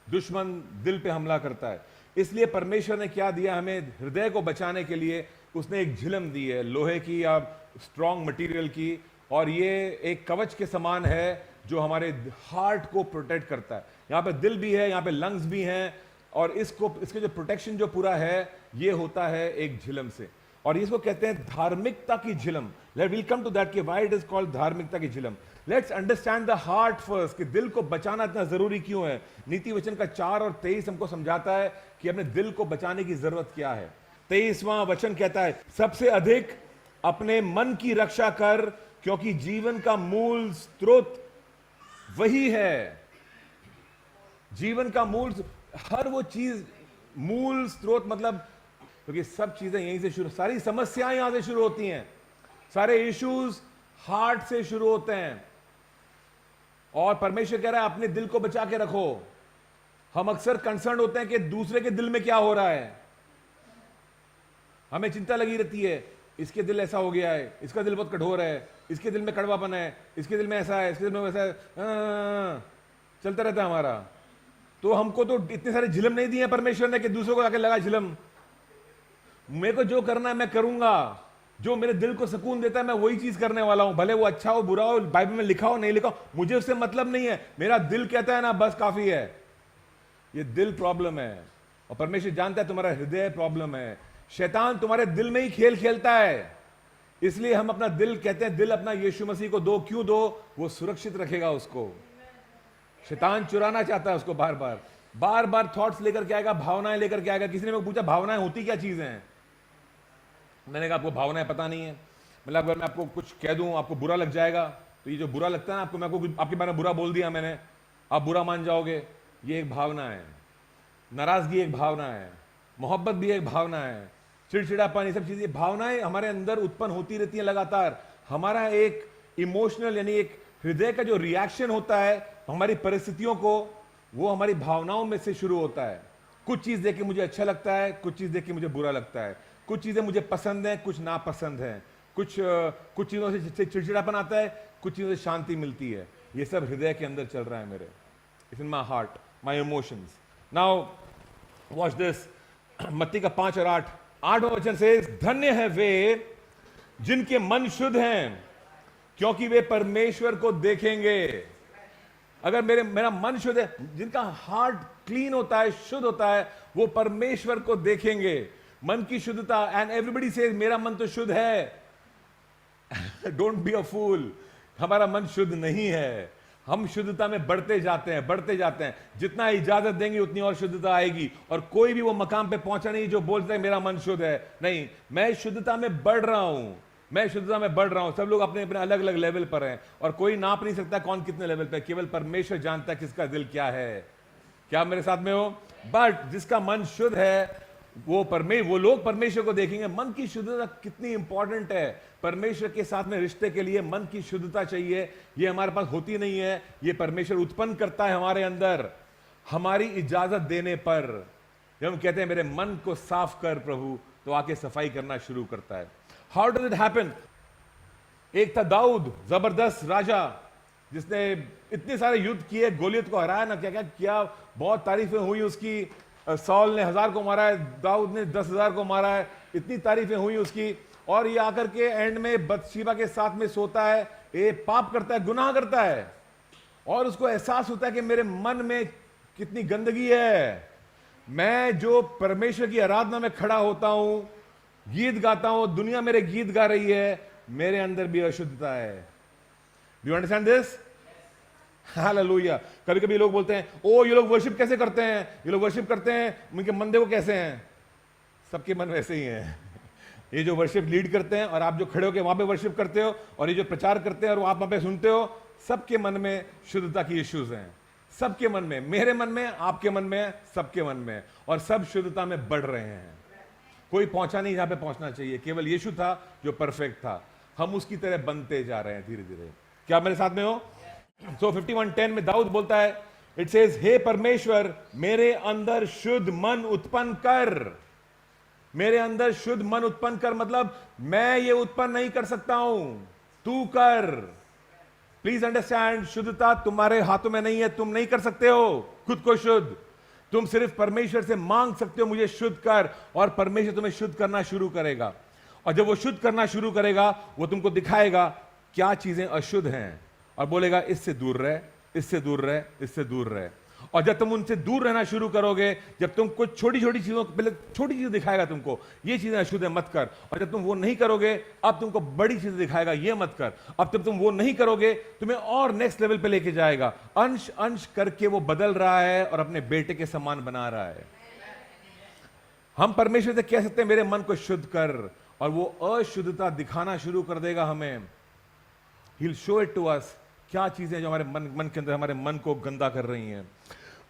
दुश्मन दिल पे हमला करता है। इसलिए परमेश्वर ने क्या दिया हमें हृदय को बचाने के लिए, उसने एक झिलम दी है, लोहे की या स्ट्रॉन्ग मटेरियल की, और ये एक कवच के समान है जो हमारे हार्ट को प्रोटेक्ट करता है। यहां पे दिल भी है, यहां पे लंग्स भी हैं, और इसके जो प्रोटेक्शन जो पूरा है ये होता है एक झिलम से, और इसको कहते हैं धार्मिकता की झिलम। Let will come to that कि व्हाई इट इज कॉल्ड धार्मिकता की झिलम। Let's understand the heart first, कि दिल को बचाना इतना जरूरी क्यों है। नीति वचन का 4 और 23 हमको समझाता है कि अपने दिल को बचाने की जरूरत क्या है। 23वां वचन कहता है, सबसे अधिक अपने मन की रक्षा कर, क्योंकि जीवन का मूल स्रोत वही है। जीवन का मूल, हर वो चीज, मूल स्रोत मतलब, क्योंकि सब चीजें यहीं से शुरू, सारी समस्याएं यहां से शुरू होती हैं, सारे इश्यूज हार्ट से शुरू होते हैं। और परमेश्वर कह रहा है अपने दिल को बचा के रखो। हम अक्सर कंसर्न होते हैं कि दूसरे के दिल में क्या हो रहा है, हमें चिंता लगी रहती है, इसके दिल ऐसा हो गया है, इसका दिल बहुत कठोर है, इसके दिल में कड़वापन है, इसके दिल में ऐसा है, इसके दिल में वैसा है, चलता रहता है हमारा। तो हमको तो इतने सारे झिलम नहीं दिए परमेश्वर ने कि दूसरों को आके लगा झिलम। मेरे को जो करना है मैं करूंगा, जो मेरे दिल को सुकून देता है मैं वही चीज करने वाला हूं, भले वो अच्छा हो बुरा हो, बाइबल में लिखा हो नहीं लिखा हो, मुझे उससे मतलब नहीं है। मेरा दिल कहता है ना, बस काफी है। ये दिल प्रॉब्लम है, और परमेश्वर जानता है तुम्हारा हृदय प्रॉब्लम है। शैतान तुम्हारे दिल में ही खेल खेलता है, इसलिए हम अपना दिल कहते हैं, दिल अपना यीशु मसीह को दो। क्यों दो? वो सुरक्षित रखेगा उसको। शैतान चुराना चाहता है उसको, बार बार बार बार थॉट्स लेकर के आएगा, भावनाएं लेकर के आएगा। किसी ने मुझे पूछा भावनाएं होती क्या चीज हैं, मैंने कहा आपको भावनाएं पता नहीं है। मतलब अगर मैं आपको कुछ कह दूं आपको बुरा लग जाएगा, तो ये जो बुरा लगता है ना आपको, मैं आपको आपके बारे में बुरा बोल दिया मैंने, आप बुरा मान जाओगे, ये एक भावना है। नाराजगी एक भावना है, मोहब्बत भी एक भावना है, चिड़चिड़ापन, ये सब चीजें भावनाएं हमारे अंदर उत्पन्न होती रहती हैं लगातार। हमारा एक इमोशनल यानी एक हृदय का जो रिएक्शन होता है हमारी परिस्थितियों को, वो हमारी भावनाओं में से शुरू होता है। कुछ चीज देख के मुझे अच्छा लगता है, कुछ चीज देख के मुझे बुरा लगता है, कुछ चीजें मुझे पसंद है, कुछ नापसंद है, कुछ चीजों से चिड़चिड़ापन आता है, कुछ चीजों से शांति मिलती है। ये सब हृदय के अंदर चल रहा है मेरे, it's in my heart, my emotions. Now watch this, मत्ती का 5 और 8, 8वां वचन से, धन्य है वे जिनके मन शुद्ध हैं, क्योंकि वे परमेश्वर को देखेंगे। अगर मेरा मन शुद्ध है, जिनका हार्ट क्लीन होता है, शुद्ध होता है, वो परमेश्वर को देखेंगे। मन की शुद्धता, एंड एवरीबडी सेज मेरा मन तो शुद्ध है। डोंट बी अ फूल, हमारा मन शुद्ध नहीं है। हम शुद्धता में बढ़ते जाते हैं, बढ़ते जाते हैं। जितना इजाजत देंगे उतनी और शुद्धता आएगी, और कोई भी वो मकाम पे पहुंचा नहीं जो बोलता है मेरा मन शुद्ध है। नहीं, मैं शुद्धता में बढ़ रहा हूं, मैं शुद्धता में बढ़ रहा हूं। सब लोग अपने अपने अलग अलग लेवल पर हैं, और कोई नाप नहीं सकता कौन कितने लेवल पे। केवल परमेश्वर जानता है किसका दिल क्या है। क्या मेरे साथ में हो? बट जिसका मन शुद्ध है वो लोग परमेश्वर को देखेंगे। मन की शुद्धता कितनी इंपॉर्टेंट है परमेश्वर के साथ में रिश्ते के लिए। मन की शुद्धता चाहिए, ये हमारे पास होती नहीं है। ये परमेश्वर उत्पन्न करता है हमारे अंदर, हमारी इजाजत देने पर। जब हम कहते हैं मेरे मन को साफ कर प्रभु, तो आके सफाई करना शुरू करता है। How does it happen? एक था दाऊद, जबरदस्त राजा, जिसने इतने सारे युद्ध किए, गोलियत को हराया ना, क्या क्या किया, बहुत तारीफें हुई उसकी। सौल ने 1000 को मारा है, दाऊद ने 10,000 को मारा है, इतनी तारीफें हुई उसकी। और ये आकर के एंड में बत्शीबा के साथ में सोता है, ये पाप करता है, गुनाह करता है, और उसको एहसास होता है कि मेरे मन में कितनी गंदगी है। मैं जो परमेश्वर की आराधना में खड़ा होता हूं, गीत गाता हूं, दुनिया मेरे गीत गा रही है, मेरे अंदर भी अशुद्धता है। Do you understand this? Hallelujah. कभी कभी लोग बोलते हैं, ओ ये लोग वर्शिप कैसे करते हैं, ये लोग वर्शिप करते हैं, उनके मन देखो कैसे हैं। सबके मन वैसे ही हैं। ये जो वर्शिप लीड करते हैं, और आप जो खड़े होकर वहां पे वर्शिप करते हो, और ये जो प्रचार करते हैं और आप वहां पे सुनते हो, सबके मन में शुद्धता की इश्यूज हैं। सबके मन में, मेरे मन में, आपके मन में, सबके मन में, और सब शुद्धता में बढ़ रहे हैं। कोई पहुंचा नहीं जहां पे पहुंचना चाहिए, केवल यीशु था जो परफेक्ट था। हम उसकी तरह बनते जा रहे हैं धीरे धीरे। क्या मेरे साथ में हो? सो 51:10 में दाऊद बोलता है, इट सेज, हे परमेश्वर मेरे अंदर शुद्ध मन उत्पन्न कर। मेरे अंदर शुद्ध मन उत्पन्न कर मतलब मैं ये उत्पन्न नहीं कर सकता हूं, तू कर। प्लीज अंडरस्टैंड, शुद्धता तुम्हारे हाथों में नहीं है, तुम नहीं कर सकते हो खुद को शुद्ध। तुम सिर्फ परमेश्वर से मांग सकते हो मुझे शुद्ध कर, और परमेश्वर तुम्हें शुद्ध करना शुरू करेगा। और जब वो शुद्ध करना शुरू करेगा, वो तुमको दिखाएगा क्या चीजें अशुद्ध हैं, और बोलेगा इससे दूर रहे, इससे दूर रहे, इससे दूर रहे। और जब तुम उनसे दूर रहना शुरू करोगे, जब तुम कुछ छोटी छोटी चीजों, पहले छोटी चीज दिखाएगा तुमको, ये चीजें अशुद्ध है मत कर, और जब तुम वो नहीं करोगे अब तुमको बड़ी चीज दिखाएगा, ये मत कर। अब जब तुम वो नहीं करोगे तुम्हें और नेक्स्ट लेवल पे लेके जाएगा। अंश अंश करके वो बदल रहा है और अपने बेटे के समान बना रहा है। हम परमेश्वर से कह सकते हैं मेरे मन को शुद्ध कर, और वो अशुद्धता दिखाना शुरू कर देगा हमें। He will show it to us, क्या चीजें जो हमारे मन के अंदर हमारे मन को गंदा कर रही हैं।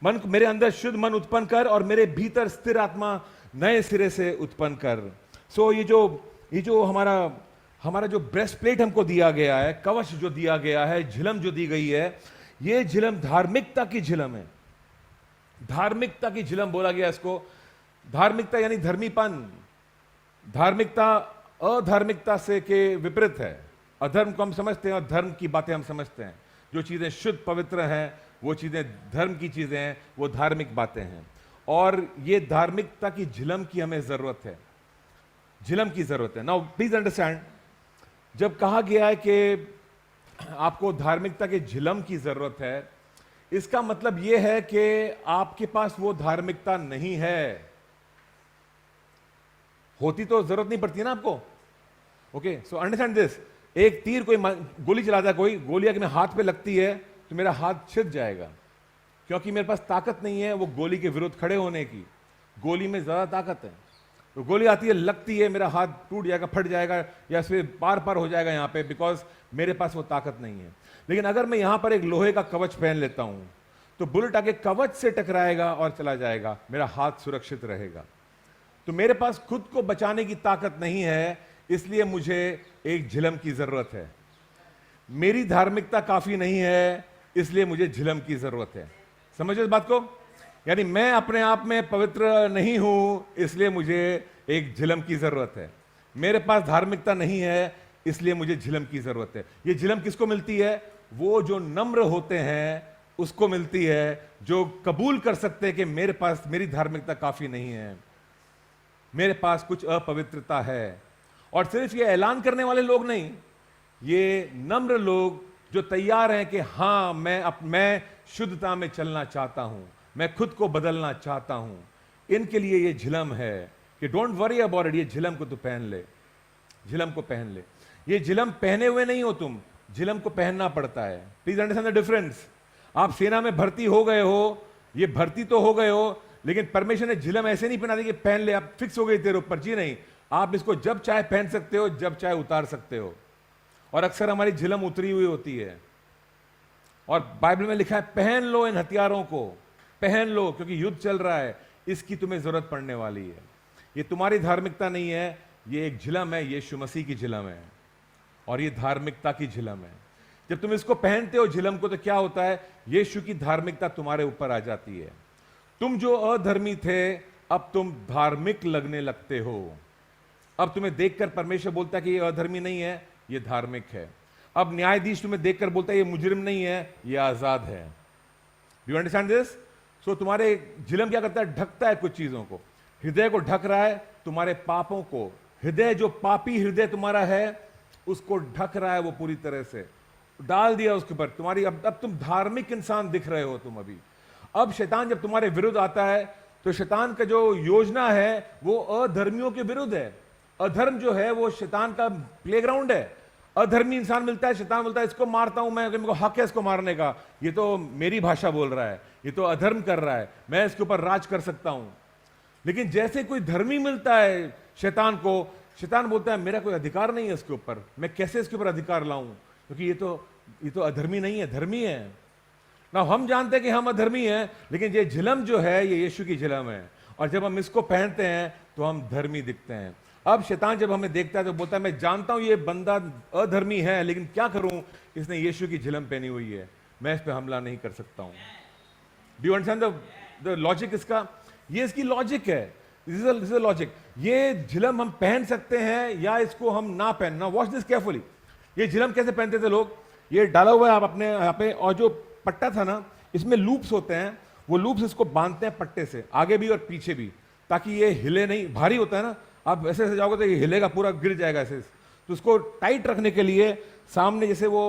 मन को, मेरे अंदर शुद्ध मन उत्पन्न कर और मेरे भीतर स्थिर आत्मा नए सिरे से उत्पन्न कर। सो ये जो हमारा जो ब्रेस्ट प्लेट हमको दिया गया है, कवच जो दिया गया है, झिलम जो दी गई है, ये झिलम धार्मिकता की झिलम है। धार्मिकता की झिलम बोला गया इसको। धार्मिकता यानी धर्मीपन। धार्मिकता अधार्मिकता से के विपरीत है। अधर्म को हम समझते हैं और धर्म की बातें हम समझते हैं। जो चीजें शुद्ध पवित्र हैं वो चीजें धर्म की चीजें हैं, वो धार्मिक बातें हैं। और ये धार्मिकता की झिलम की हमें जरूरत है, झिलम की जरूरत है। नाउ प्लीज अंडरस्टैंड, जब कहा गया है कि आपको धार्मिकता के झिलम की जरूरत है, इसका मतलब यह है कि आपके पास वो धार्मिकता नहीं है। होती तो जरूरत नहीं पड़ती ना आपको। Okay, so understand this. एक तीर कोई गोली चलाता है, कोई गोली अगर मेरे हाथ पे लगती है तो मेरा हाथ छिद जाएगा, क्योंकि मेरे पास ताकत नहीं है वो गोली के विरुद्ध खड़े होने की। गोली में ज्यादा ताकत है, तो गोली आती है, लगती है, मेरा हाथ टूट जाएगा, फट जाएगा, या फिर पार पार हो जाएगा यहां पे, बिकॉज मेरे पास वो ताकत नहीं है। लेकिन अगर मैं यहां पर एक लोहे का कवच पहन लेता हूं तो बुलेट आके कवच से टकराएगा और चला जाएगा, मेरा हाथ सुरक्षित रहेगा। तो मेरे पास खुद को बचाने की ताकत नहीं है, इसलिए मुझे एक झिलम की जरूरत है। मेरी धार्मिकता काफी नहीं है, इसलिए मुझे झिलम की जरूरत है। समझो इस बात को? यानी मैं अपने आप में पवित्र नहीं हूं, इसलिए मुझे एक झिलम की जरूरत है। मेरे पास धार्मिकता नहीं है, इसलिए मुझे झिलम की जरूरत है। ये झिलम किसको मिलती है? वो जो नम्र होते हैं उसको मिलती है, जो कबूल कर सकते हैं कि मेरे पास मेरी धार्मिकता काफी नहीं है, मेरे पास कुछ अपवित्रता है। और सिर्फ ये ऐलान करने वाले लोग नहीं, ये नम्र लोग जो तैयार हैं कि हां मैं शुद्धता में चलना चाहता हूं, मैं खुद को बदलना चाहता हूं, इनके लिए ये झिलम है कि डोंट वरी अबाउट इट। ये झिलम को तू पहन ले, झिलम को पहन ले। ये झिलम पहने हुए नहीं हो तुम, झिलम को पहनना पड़ता है। Please understand the difference. आप सेना में भर्ती हो गए हो, ये भर्ती तो हो गए हो, लेकिन परमेश्वर ने झिलम ऐसे नहीं पहना दी कि पहन ले, आप फिक्स हो गई तेरे ऊपर। जी नहीं, आप इसको जब चाहे पहन सकते हो, जब चाहे उतार सकते हो। और अक्सर हमारी झिलम उतरी हुई होती है, और बाइबल में लिखा है पहन लो इन हथियारों को, पहन लो, क्योंकि युद्ध चल रहा है, इसकी तुम्हें जरूरत पड़ने वाली है। ये तुम्हारी धार्मिकता नहीं है, ये एक झिलम है, यीशु मसीह की झिलम है, और ये धार्मिकता की झिलम है। जब तुम इसको पहनते हो झिलम को, तो क्या होता है? यीशु की धार्मिकता तुम्हारे ऊपर आ जाती है। तुम जो अधर्मी थे, अब तुम धार्मिक लगने लगते हो। अब तुम्हें देखकर परमेश्वर बोलता है कि ये अधर्मी नहीं है, ये धार्मिक है। अब न्यायाधीश तुम्हें देखकर बोलता है ये मुजरिम नहीं है, ये आजाद है। You understand this? सो तुम्हारे झिलम क्या करता है? ढकता है कुछ चीजों को, हृदय को ढक रहा है, तुम्हारे पापों को। हृदय, जो पापी हृदय तुम्हारा है, उसको ढक रहा है वो पूरी तरह से, डाल दिया उसके ऊपर तुम्हारी। अब तुम धार्मिक इंसान दिख रहे हो तुम अभी। अब शैतान जब तुम्हारे विरुद्ध आता है, तो शैतान का जो योजना है वो अधर्मियों के विरुद्ध है। अधर्म जो है वो शैतान का प्लेग्राउंड है। अधर्मी इंसान मिलता है, शैतान बोलता है इसको मारता हूं मैं, मेरे को हक है इसको मारने का, ये तो मेरी भाषा बोल रहा है, ये तो अधर्म कर रहा है, मैं इसके ऊपर राज कर सकता हूं। लेकिन जैसे कोई धर्मी मिलता है शैतान को, शैतान बोलता है मेरा कोई अधिकार नहीं है इसके ऊपर, मैं कैसे इसके ऊपर अधिकार लाऊं, क्योंकि ये तो अधर्मी नहीं है, धर्मी है ना। हम जानते हैं कि हम अधर्मी हैं, लेकिन ये झिलम जो है ये यीशु की झिलम है, और जब हम इसको पहनते हैं तो हम धर्मी दिखते हैं। अब शैतान जब हमें देखता है तो बोलता है मैं जानता हूं ये बंदा अधर्मी है, लेकिन क्या करूं, इसने यीशु की झिलम पहनी हुई है, मैं इस पे हमला नहीं कर सकता हूं। Do you understand the logic इसका? ये इसकी लॉजिक है, दिस इज लॉजिक। ये झिलम हम पहन सकते हैं या इसको हम ना पहनना। Watch this carefully. ये झिलम कैसे पहनते थे लोग? ये डाला हुआ है आप अपने यहाँ पे, और जो पट्टा था ना, इसमें लूप्स होते हैं, वो लूप्स इसको बांधते हैं पट्टे से, आगे भी और पीछे भी, ताकि ये हिले नहीं। भारी होता है ना, आप ऐसे ऐसे जाओगे तो ये हिलेगा, पूरा गिर जाएगा ऐसे। तो उसको टाइट रखने के लिए सामने जैसे वो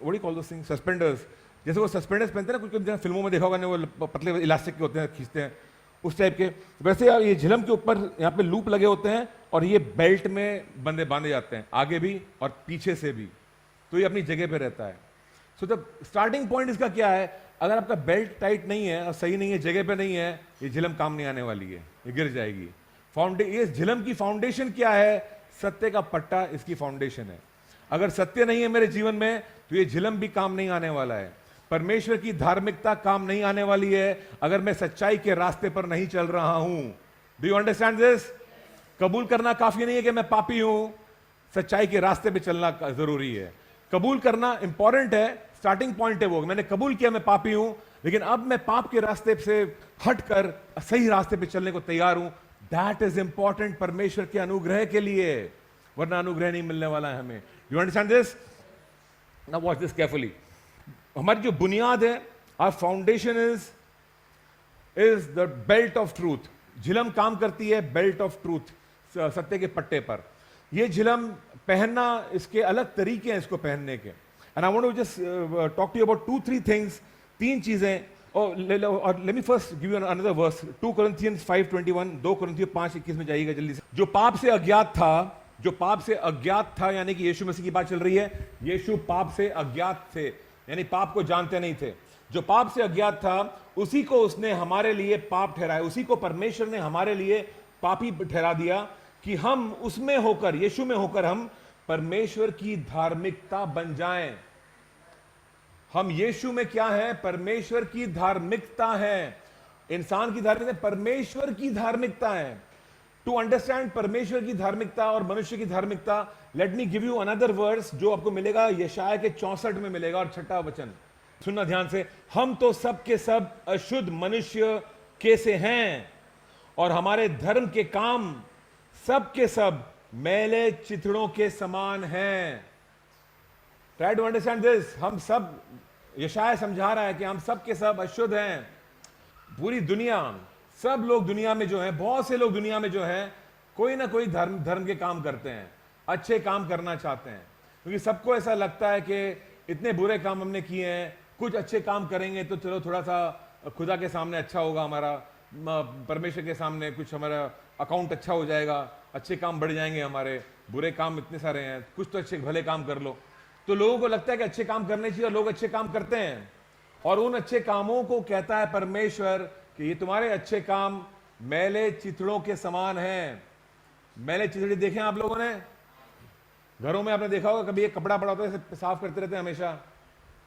what call those things, suspenders, जैसे वो सस्पेंडर्स पहनते हैं ना, कुछ फिल्मों में देखा होगा ना, वो पतले इलास्टिक के होते हैं, खींचते हैं उस टाइप के, वैसे यार ये झिलम के ऊपर यहाँ पे लूप लगे होते हैं और ये बेल्ट में बांधे जाते हैं, आगे भी और पीछे से भी, तो ये अपनी जगह पे रहता है। सो द स्टार्टिंग पॉइंट इसका क्या है, अगर आपका बेल्ट टाइट नहीं है और सही नहीं है, जगह पे नहीं है, ये झिलम काम नहीं आने वाली है, ये गिर जाएगी। ये झिलम की फाउंडेशन क्या है? सत्य का पट्टा इसकी फाउंडेशन है। अगर सत्य नहीं है मेरे जीवन में तो ये झिलम भी काम नहीं आने वाला है। परमेश्वर की धार्मिकता काम नहीं आने वाली है अगर मैं सच्चाई के रास्ते पर नहीं चल रहा हूं। Do you understand this? कबूल करना काफी नहीं है कि मैं पापी हूं, सच्चाई के रास्ते पे चलना जरूरी है। कबूल करना इंपॉर्टेंट है, स्टार्टिंग पॉइंट है वो, मैंने कबूल किया मैं पापी हूं, लेकिन अब मैं पाप के रास्ते से हटकर सही रास्ते पे चलने को तैयार हूं। दैट इज इंपॉर्टेंट परमेश्वर के अनुग्रह के लिए, वरना अनुग्रह नहीं मिलने वाला है हमें। You understand this? Now watch this carefully. हमारी जो बुनियाद है, our foundation is the belt of truth. झिलम काम करती है बेल्ट ऑफ ट्रूथ, सत्य के पट्टे पर। ये झिलम पहनना, इसके अलग तरीके हैं इसको पहनने के। And I want to just talk to you about 2-3 things, 3 चीजें। और let me first give you another verse, 2 Corinthians 5:21, 2 Corinthians 5:21 में जाइएगा जल्दी से। जो पाप से अज्ञात था, जो पाप से अज्ञात था, यानी कि यीशु मसीह की बात चल रही है। यीशु पाप से अज्ञात थे, यानी पाप को जानते नहीं थे। जो पाप से अज्ञात था उसी को उसने हमारे लिए पाप ठहराया, उसी को परमेश्वर ने हमारे लिए पापी ठहरा दिया कि हम उसमें होकर, यीशु में होकर हम परमेश्वर की धार्मिकता बन जाएं। हम यीशु में क्या है? परमेश्वर की धार्मिकता है। इंसान की धार्मिकता, परमेश्वर की धार्मिकता है। टू अंडरस्टैंड परमेश्वर की धार्मिकता और मनुष्य की धार्मिकता, let me give you another verse जो आपको मिलेगा यशाया के 64 में मिलेगा, और 6वां वचन सुनना ध्यान से। हम तो सब के सब अशुद्ध मनुष्य के से हैं और हमारे धर्म के काम सब के सब मैले चिथड़ों के समान हैं। Try to understand this. हम सब, यशाया समझा रहा है कि हम सब के सब अशुद्ध हैं। पूरी दुनिया, सब लोग दुनिया में जो है, बहुत से लोग दुनिया में जो है, कोई ना कोई धर्म के काम करते हैं, अच्छे काम करना चाहते हैं, क्योंकि सबको ऐसा लगता है कि इतने बुरे काम हमने किए हैं, कुछ अच्छे काम करेंगे तो चलो थोड़ा सा खुदा के सामने अच्छा होगा, हमारा परमेश्वर के सामने कुछ हमारा अकाउंट अच्छा हो जाएगा, अच्छे काम बढ़ जाएंगे हमारे, बुरे काम इतने सारे हैं, कुछ तो अच्छे भले काम कर लो। तो लोगों को लगता है कि अच्छे काम करने चाहिए और लोग अच्छे काम करते हैं, और उन अच्छे कामों को कहता है परमेश्वर कि ये तुम्हारे अच्छे काम मैले चिथड़ों के समान हैं। मैले चिथड़ी देखे आप लोगों ने? घरों में आपने देखा होगा, कभी एक कपड़ा पड़ा होता है, साफ करते रहते हैं हमेशा,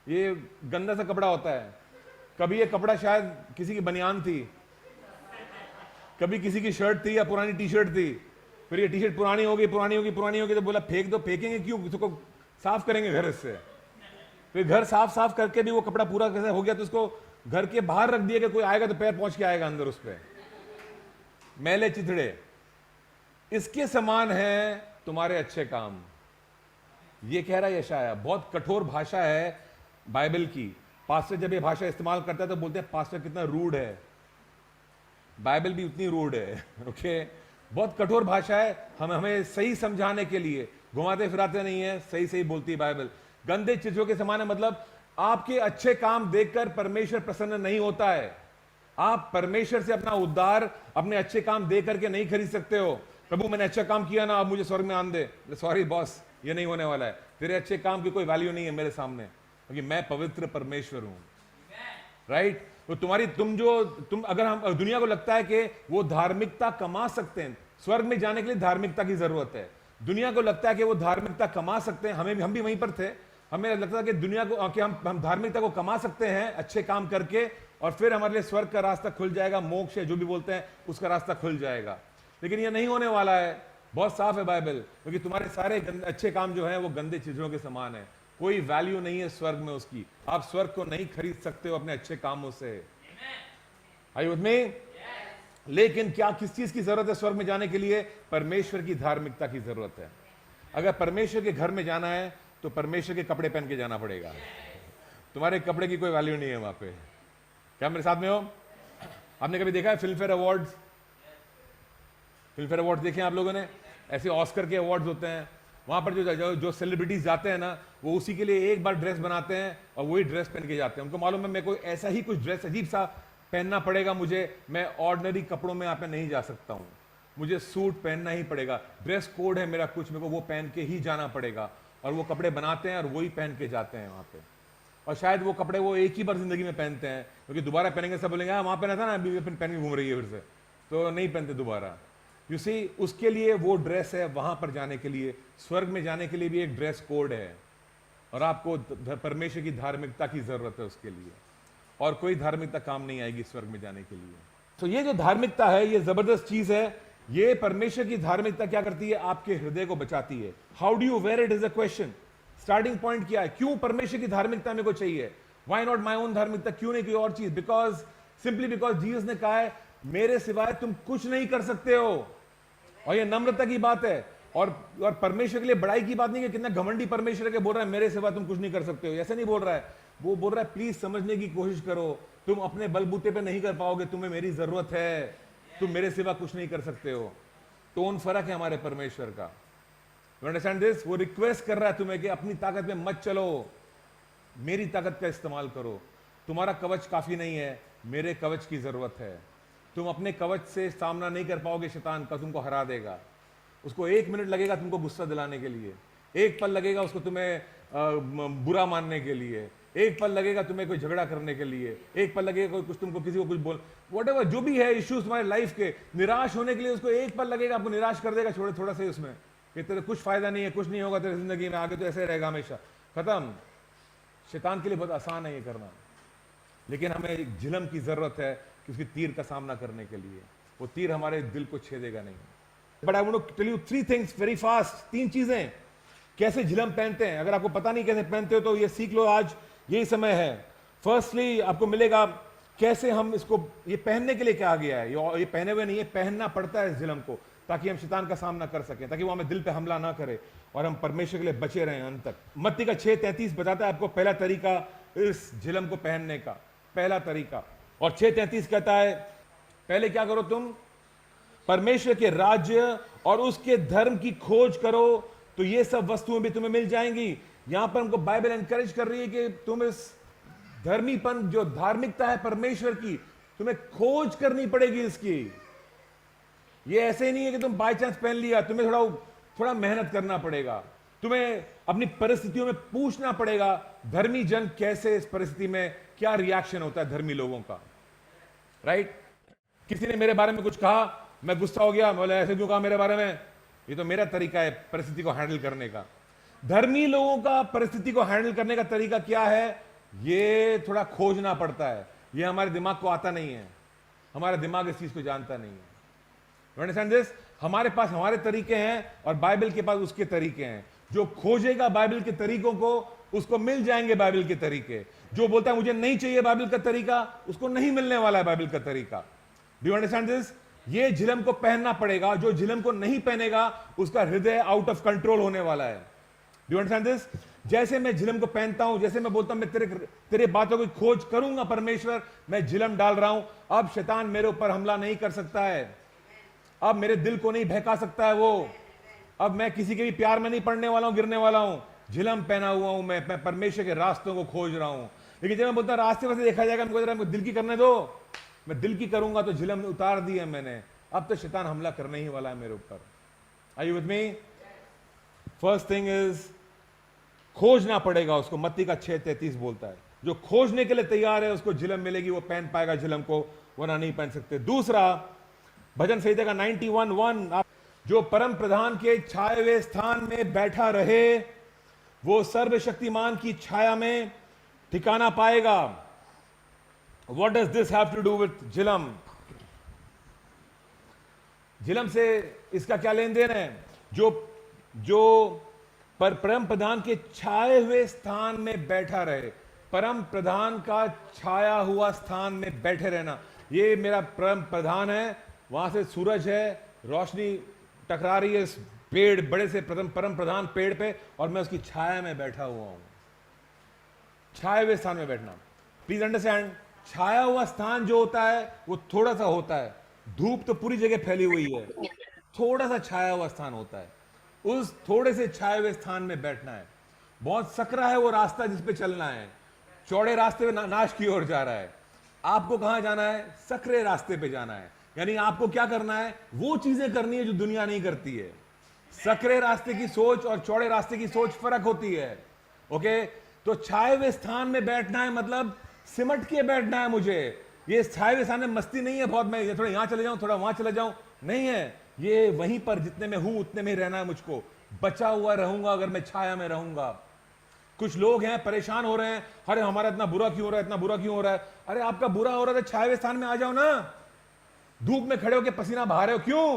ये गंदा सा कपड़ा होता है। कभी ये कपड़ा शायद किसी की बनियान थी, कभी किसी की शर्ट थी या पुरानी टी शर्ट थी, फिर ये टी शर्ट पुरानी होगी तो बोला फेंक दो, फेंकेंगे क्यों, उसको साफ करेंगे घर से। फिर घर साफ करके भी वो कपड़ा पूरा कैसे हो गया तो उसको घर के बाहर रख दिया कि कोई आएगा तो पैर पहुंच के आएगा अंदर उस पर। मैले चिथड़े, इसके समान है तुम्हारे अच्छे काम, ये कह रहा है यशाया। बहुत कठोर भाषा है बाइबल की। पास्टर जब ये भाषा इस्तेमाल करता है तो बोलते हैं पास्टर कितना रूड है। बाइबल भी उतनी रूड है। ओके, बहुत कठोर भाषा है, हमें सही समझाने के लिए, घुमाते फिराते नहीं है, सही सही बोलती है बाइबल। गंदे चिथड़ों के समान है, मतलब आपके अच्छे काम देखकर परमेश्वर प्रसन्न नहीं होता है। आप परमेश्वर से अपना उद्धार अपने अच्छे काम दे करके नहीं खरीद सकते हो। प्रभु मैंने अच्छा काम किया ना, अब मुझे स्वर्ग में आन दे। सॉरी बॉस, ये नहीं होने वाला है। तेरे अच्छे काम की कोई वैल्यू नहीं है मेरे सामने, क्योंकि मैं पवित्र परमेश्वर हूं। राइट? तो तुम अगर हम, दुनिया को लगता है कि वो धार्मिकता कमा सकते हैं, स्वर्ग में जाने के लिए धार्मिकता की जरूरत है। दुनिया को लगता है कि वो धार्मिकता कमा सकते हैं, हम भी वहीं पर थे। हमें लगता है कि दुनिया को कि हम धार्मिकता को कमा सकते हैं अच्छे काम करके, और फिर हमारे लिए स्वर्ग का रास्ता खुल जाएगा, मोक्ष है जो भी बोलते हैं उसका रास्ता खुल जाएगा। लेकिन ये नहीं होने वाला है। बहुत साफ है बाइबल, क्योंकि तुम्हारे सारे अच्छे काम जो है वो गंदे चिथड़ों के समान है। कोई वैल्यू नहीं है स्वर्ग में उसकी। आप स्वर्ग को नहीं खरीद सकते हो अपने अच्छे कामों से। Are you with me? लेकिन क्या, किस चीज की जरूरत है स्वर्ग में जाने के लिए? परमेश्वर की धार्मिकता की जरूरत है। अगर परमेश्वर के घर में जाना है तो परमेश्वर के कपड़े पहन के जाना पड़ेगा। तुम्हारे कपड़े की कोई वैल्यू नहीं है वहां पे। क्या मेरे साथ में हो? आपने कभी देखा है film fair awards? Film fair awards देखे आप लोगों ने? ऐसे ऑस्कर के अवार्ड्स होते हैं, वहां पर जो सेलिब्रिटीज जाते हैं ना, वो उसी के लिए एक बार ड्रेस बनाते हैं और वही ड्रेस पहन के जाते हैं। उनको मालूम है मेरे को ऐसा ही कुछ ड्रेस अजीब सा पहनना पड़ेगा, मैं ऑर्डिनरी कपड़ों में यहाँ पे नहीं जा सकता हूँ, मुझे सूट पहनना ही पड़ेगा, ड्रेस कोड है मेरा कुछ, मेरे को वो पहन के ही जाना पड़ेगा। और वो कपड़े बनाते हैं और वही पहन के जाते हैं वहां पे। और शायद वो कपड़े वो एक ही बार जिंदगी में पहनते हैं, क्योंकि दोबारा पहनेंगे सब बोलेंगे वहां पहना था ना, अभी पहन के घूम रही है फिर से, तो नहीं पहनते दोबारा। यू सी, उसके लिए वो ड्रेस है वहां पर जाने के लिए। स्वर्ग में जाने के लिए भी एक ड्रेस कोड है, और आपको परमेश्वर की धार्मिकता की जरूरत है उसके लिए, और कोई धार्मिकता काम नहीं आएगी स्वर्ग में जाने के लिए। तो ये जो धार्मिकता है, ये जबरदस्त चीज है। ये परमेश्वर की धार्मिकता क्या करती है? आपके हृदय को बचाती है। How do you wear it is a question. Starting point क्या है? क्यों परमेश्वर की धार्मिकता मेरे को चाहिए? व्हाई नॉट माई ओन धार्मिकता? क्यों नहीं कोई और चीज? बिकॉज सिंपली बिकॉज जीसस ने कहा है मेरे सिवाय तुम कुछ नहीं कर सकते हो। और ये नम्रता की बात है, और परमेश्वर के लिए बड़ाई की बात नहीं कि कितना घमंडी परमेश्वर के बोल रहा है मेरे सिवा तुम कुछ नहीं कर सकते हो, ऐसे नहीं बोल रहा है। वो बोल रहा है प्लीज समझने की कोशिश करो, तुम अपने बलबूते पे नहीं कर पाओगे, तुम्हें मेरी जरूरत है, तुम मेरे सिवा कुछ नहीं कर सकते हो। टोन फर्क है हमारे परमेश्वर का। You understand this? वो रिक्वेस्ट कर रहा है तुम्हें कि अपनी ताकत में मत चलो, मेरी ताकत का इस्तेमाल करो। तुम्हारा कवच काफी नहीं है, मेरे कवच की जरूरत है। तुम अपने कवच से सामना नहीं कर पाओगे, शैतान का तुमको हरा देगा। उसको 1 मिनट लगेगा तुमको गुस्सा दिलाने के लिए, 1 पल लगेगा उसको तुम्हें बुरा मानने के लिए, 1 पल लगेगा तुम्हें कोई झगड़ा करने के लिए, 1 पल लगेगा कोई कुछ तुमको किसी को कुछ बोल, व्हाटएवर जो भी है इश्यूज तुम्हारे लाइफ के, निराश होने के लिए उसको 1 पल लगेगा, आपको निराश कर देगा थोड़ा सा उसमें कि तेरे कुछ फायदा नहीं है, कुछ नहीं होगा तेरी जिंदगी में, आगे तो ऐसे रहेगा हमेशा, खत्म। शैतान के लिए बहुत आसान है ये करना, लेकिन हमें एक झिलम की जरूरत है कि उसकी तीर का सामना करने के लिए। वो तीर हमारे दिल को छेदेगा नहीं। But I want to tell you 3 things very fast. 3 चीजें कैसे झिलम पहनते हैं। अगर आपको पता नहीं कैसे पहनते हो तो ये सीख लो, आज यही समय है। फर्स्टली आपको मिलेगा कैसे हम इसको, ये पहनने के लिए क्या आ गया है, ये पहने हुए नहीं है, पहनना पड़ता है इस झिलम को, ताकि हम शैतान का सामना कर सकें, ताकि वो हमें दिल पे हमला ना करे और हम परमेश्वर के लिए बचे रहें अंत तक। मत्ती का 6:33 बताता है आपको पहला तरीका इस झिलम को पहनने का, पहला तरीका। और 6:33 कहता है पहले क्या करो तुम, परमेश्वर के राज्य और उसके धर्म की खोज करो, तो ये सब वस्तुएं भी तुम्हें मिल जाएंगी। यहां पर हमको बाइबल एनकरेज कर रही है कि तुम इस धर्मीपन, जो धार्मिकता है परमेश्वर की, तुम्हें खोज करनी पड़ेगी इसकी। ये ऐसे नहीं है कि तुम बाय चांस पहन लिया, तुम्हें थोड़ा मेहनत करना पड़ेगा, तुम्हें अपनी परिस्थितियों में पूछना पड़ेगा धर्मी जन कैसे, इस परिस्थिति में क्या रिएक्शन होता है धर्मी लोगों का, राइट? किसी ने मेरे बारे में कुछ कहा, मैं गुस्सा हो गया, बोले ऐसे क्यों कहा मेरे बारे में, ये तो मेरा तरीका है परिस्थिति को हैंडल करने का। धर्मी लोगों का परिस्थिति को हैंडल करने का तरीका क्या है, ये थोड़ा खोजना पड़ता है, ये हमारे दिमाग को आता नहीं है, हमारा दिमाग इस चीज को जानता नहीं है। You understand this? हमारे पास हमारे तरीके हैं और बाइबल के पास उसके तरीके हैं। जो खोजेगा बाइबल के तरीकों को, उसको मिल जाएंगे बाइबल के तरीके। जो बोलता है मुझे नहीं चाहिए बाइबल का तरीका, उसको नहीं मिलने वाला है बाइबल का तरीका। Do you understand this? ये झिलम को पहनना पड़ेगा, जो झिलम को नहीं पहनेगा उसका हृदय आउट ऑफ कंट्रोल होने वाला है। Do you understand this? जैसे मैं झिलम को पहनता हूं, जैसे मैं बोलता हूं मैं तेरे बातों की खोज करूंगा परमेश्वर, मैं झिलम डाल रहा हूं, अब शैतान मेरे ऊपर हमला नहीं कर सकता है, अब मेरे दिल को नहीं बहका सकता है वो, अब मैं किसी के भी प्यार में नहीं पड़ने वाला हूं, गिरने वाला हूं, झिलम पहना हुआ हूं, मैं परमेश्वर के रास्तों को खोज रहा हूं। लेकिन जब मैं बोलता रास्ते वैसे देखा जाएगा, मुझको दिल की करने दो, मैं दिल की करूंगा तो झिलम उतार दी है मैंने, अब तो शैतान हमला करने ही वाला है मेरे ऊपर। Are you with me? First thing is खोजना पड़ेगा उसको। मत्ती का 6:33 बोलता है जो खोजने के लिए तैयार है उसको झिलम मिलेगी, वो पहन पाएगा झिलम को, वरना नहीं पहन सकते। दूसरा, भजन संहिता का 91:1, जो परम प्रधान के छाए हुए स्थान में बैठा रहे वो सर्वशक्तिमान की छाया में ठिकाना पाएगा। What does this have to do with झिलम? झिलम से इसका क्या लेन देन है? जो परम प्रधान के छाए हुए स्थान में बैठा रहे, परम प्रधान का छाया हुआ स्थान में बैठे रहना। ये मेरा परम प्रधान है, वहां से सूरज है, रोशनी टकरा रही है इस पेड़, बड़े से परम प्रधान पेड़ पे, और मैं उसकी छाया में बैठा हुआ हूं। छाए हुए स्थान में बैठना, प्लीज अंडरस्टैंड। छाया हुआ स्थान जो होता है वो थोड़ा सा होता है, धूप तो पूरी जगह फैली हुई है, थोड़ा सा छाया हुआ स्थान होता है। उस थोड़े से छाए हुए स्थान में बैठना है। बहुत सकरा है वो रास्ता जिस पे चलना है, चौड़े रास्ते पे नाश की ओर जा रहा है। आपको कहां जाना है? सकरे रास्ते पे जाना है। यानी आपको क्या करना है? वो चीजें करनी है जो दुनिया नहीं करती है। सकरे रास्ते की सोच और चौड़े रास्ते की सोच फर्क होती है। ओके, तो छाए हुए स्थान में बैठना है मतलब सिमट के बैठना है। मुझे ये छाए हुए स्थान में मस्ती नहीं है, बहुत मैं थोड़ा यहां चले जाऊं, थोड़ा वहां चले जाऊं, नहीं है। ये वहीं पर जितने में हूं उतने में ही रहना है मुझको। बचा हुआ रहूंगा अगर मैं छाया में रहूंगा। कुछ लोग हैं परेशान हो रहे हैं, अरे हमारा इतना बुरा क्यों हो रहा है, इतना बुरा क्यों हो रहा है। अरे आपका बुरा हो रहा है तो छाए हुए स्थान में आ जाओ ना। धूप में खड़े होकर पसीना बहा रहे हो क्यों?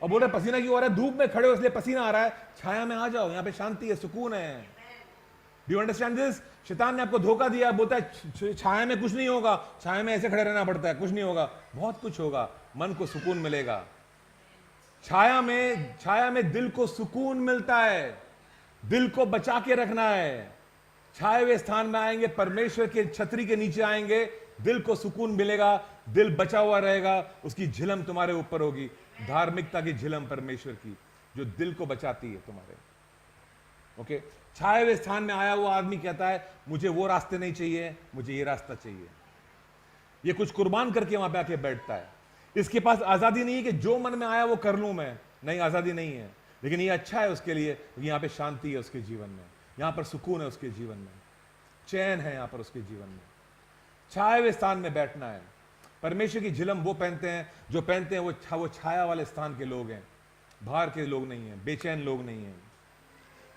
और बोल रहे पसीना क्यों आ रहा है? धूप में खड़े हो इसलिए पसीना आ रहा है। छाया में आ जाओ, यहां पे शांति है, सुकून है। Do you understand this? शैतान ने आपको धोखा दिया, बोलता है छाया में कुछ नहीं होगा, छाया में ऐसे खड़े रहना पड़ता है, कुछ नहीं होगा। बहुत कुछ होगा, मन को सुकून मिलेगा। छाया में दिल को सुकून मिलता है। दिल को बचा के रखना है। छाए हुए स्थान में आएंगे, परमेश्वर के छतरी के नीचे आएंगे, दिल को सुकून मिलेगा, दिल बचा हुआ रहेगा, उसकी झिलम तुम्हारे ऊपर होगी। धार्मिकता की झिलम परमेश्वर की, जो दिल को बचाती है तुम्हारे। ओके, छाए हुए स्थान में आया हुआ आदमी कहता है मुझे वो रास्ते नहीं चाहिए, मुझे ये रास्ता चाहिए। ये कुछ कुर्बान करके वहां पे आके बैठता है। इसके पास आजादी नहीं है कि जो मन में आया वो कर लूं मैं, नहीं, आजादी नहीं है। लेकिन ये अच्छा है उसके लिए, क्योंकि यहां पे शांति है उसके जीवन में, यहां पर सुकून है उसके जीवन में, चैन है यहां पर उसके जीवन में। छाए हुए स्थान में बैठना है। परमेश्वर की झिलम वो पहनते हैं जो पहनते हैं वो छाया वाले स्थान के लोग हैं, बाहर के लोग नहीं हैं, बेचैन लोग नहीं हैं।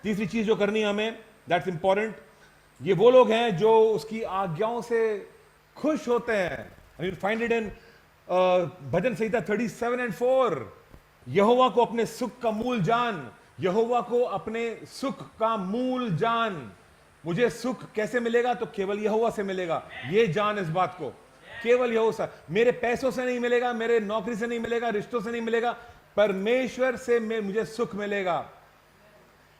तीसरी चीज जो करनी है हमें, दैट्स इंपॉर्टेंट, ये वो लोग हैं जो उसकी आज्ञाओं से खुश होते हैं। यू फाइंड इट इन भजन संहिता 37:4। यहोवा को अपने सुख का मूल जान, यहोवा को अपने सुख का मूल जान। मुझे सुख कैसे मिलेगा? तो केवल यहोवा से मिलेगा। ये जान इस बात को, केवल यहोवा से। मेरे पैसों से नहीं मिलेगा, मेरे नौकरी से नहीं मिलेगा, रिश्तों से नहीं मिलेगा, परमेश्वर से मुझे सुख मिलेगा।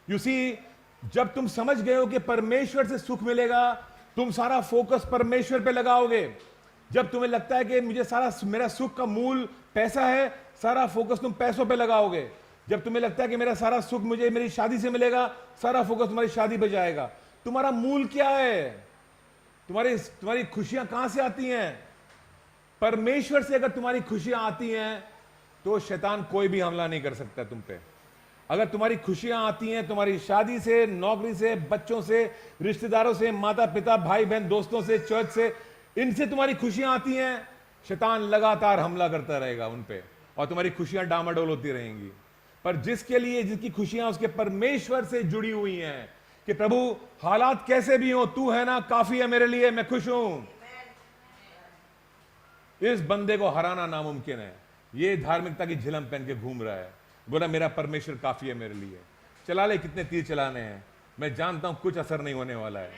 यू सी, जब तुम समझ गए हो कि परमेश्वर से सुख मिलेगा, तुम सारा फोकस परमेश्वर पे लगाओगे। जब तुम्हें लगता है कि मेरा सुख का मूल पैसा है, सारा फोकस तुम पैसों पे लगाओगे। जब तुम्हें लगता है कि मेरा सारा सुख मुझे मेरी शादी से मिलेगा, सारा फोकस तुम्हारी शादी पे जाएगा। तुम्हारा मूल क्या है? तुम्हारी खुशियां कहां से आती हैं? परमेश्वर से अगर तुम्हारी खुशियां आती हैं तो शैतान कोई भी हमला नहीं कर सकता तुम पे। अगर तुम्हारी खुशियां आती हैं तुम्हारी शादी से, नौकरी से, बच्चों से, रिश्तेदारों से, माता पिता, भाई बहन, दोस्तों से, चर्च से, इनसे तुम्हारी खुशियां आती हैं, शैतान लगातार हमला करता रहेगा उन पे और तुम्हारी खुशियां डामाडोल होती रहेंगी। पर जिसकी खुशियां उसके परमेश्वर से जुड़ी हुई हैं कि प्रभु हालात कैसे भी हो, तू है ना, काफी है मेरे लिए, मैं खुश हूं, इस बंदे को हराना नामुमकिन है। ये धार्मिकता की झिलम पहन के घूम रहा है, बोला मेरा परमेश्वर काफी है मेरे लिए। चला ले, कितने तीर चलाने हैं, मैं जानता हूं कुछ असर नहीं होने वाला है।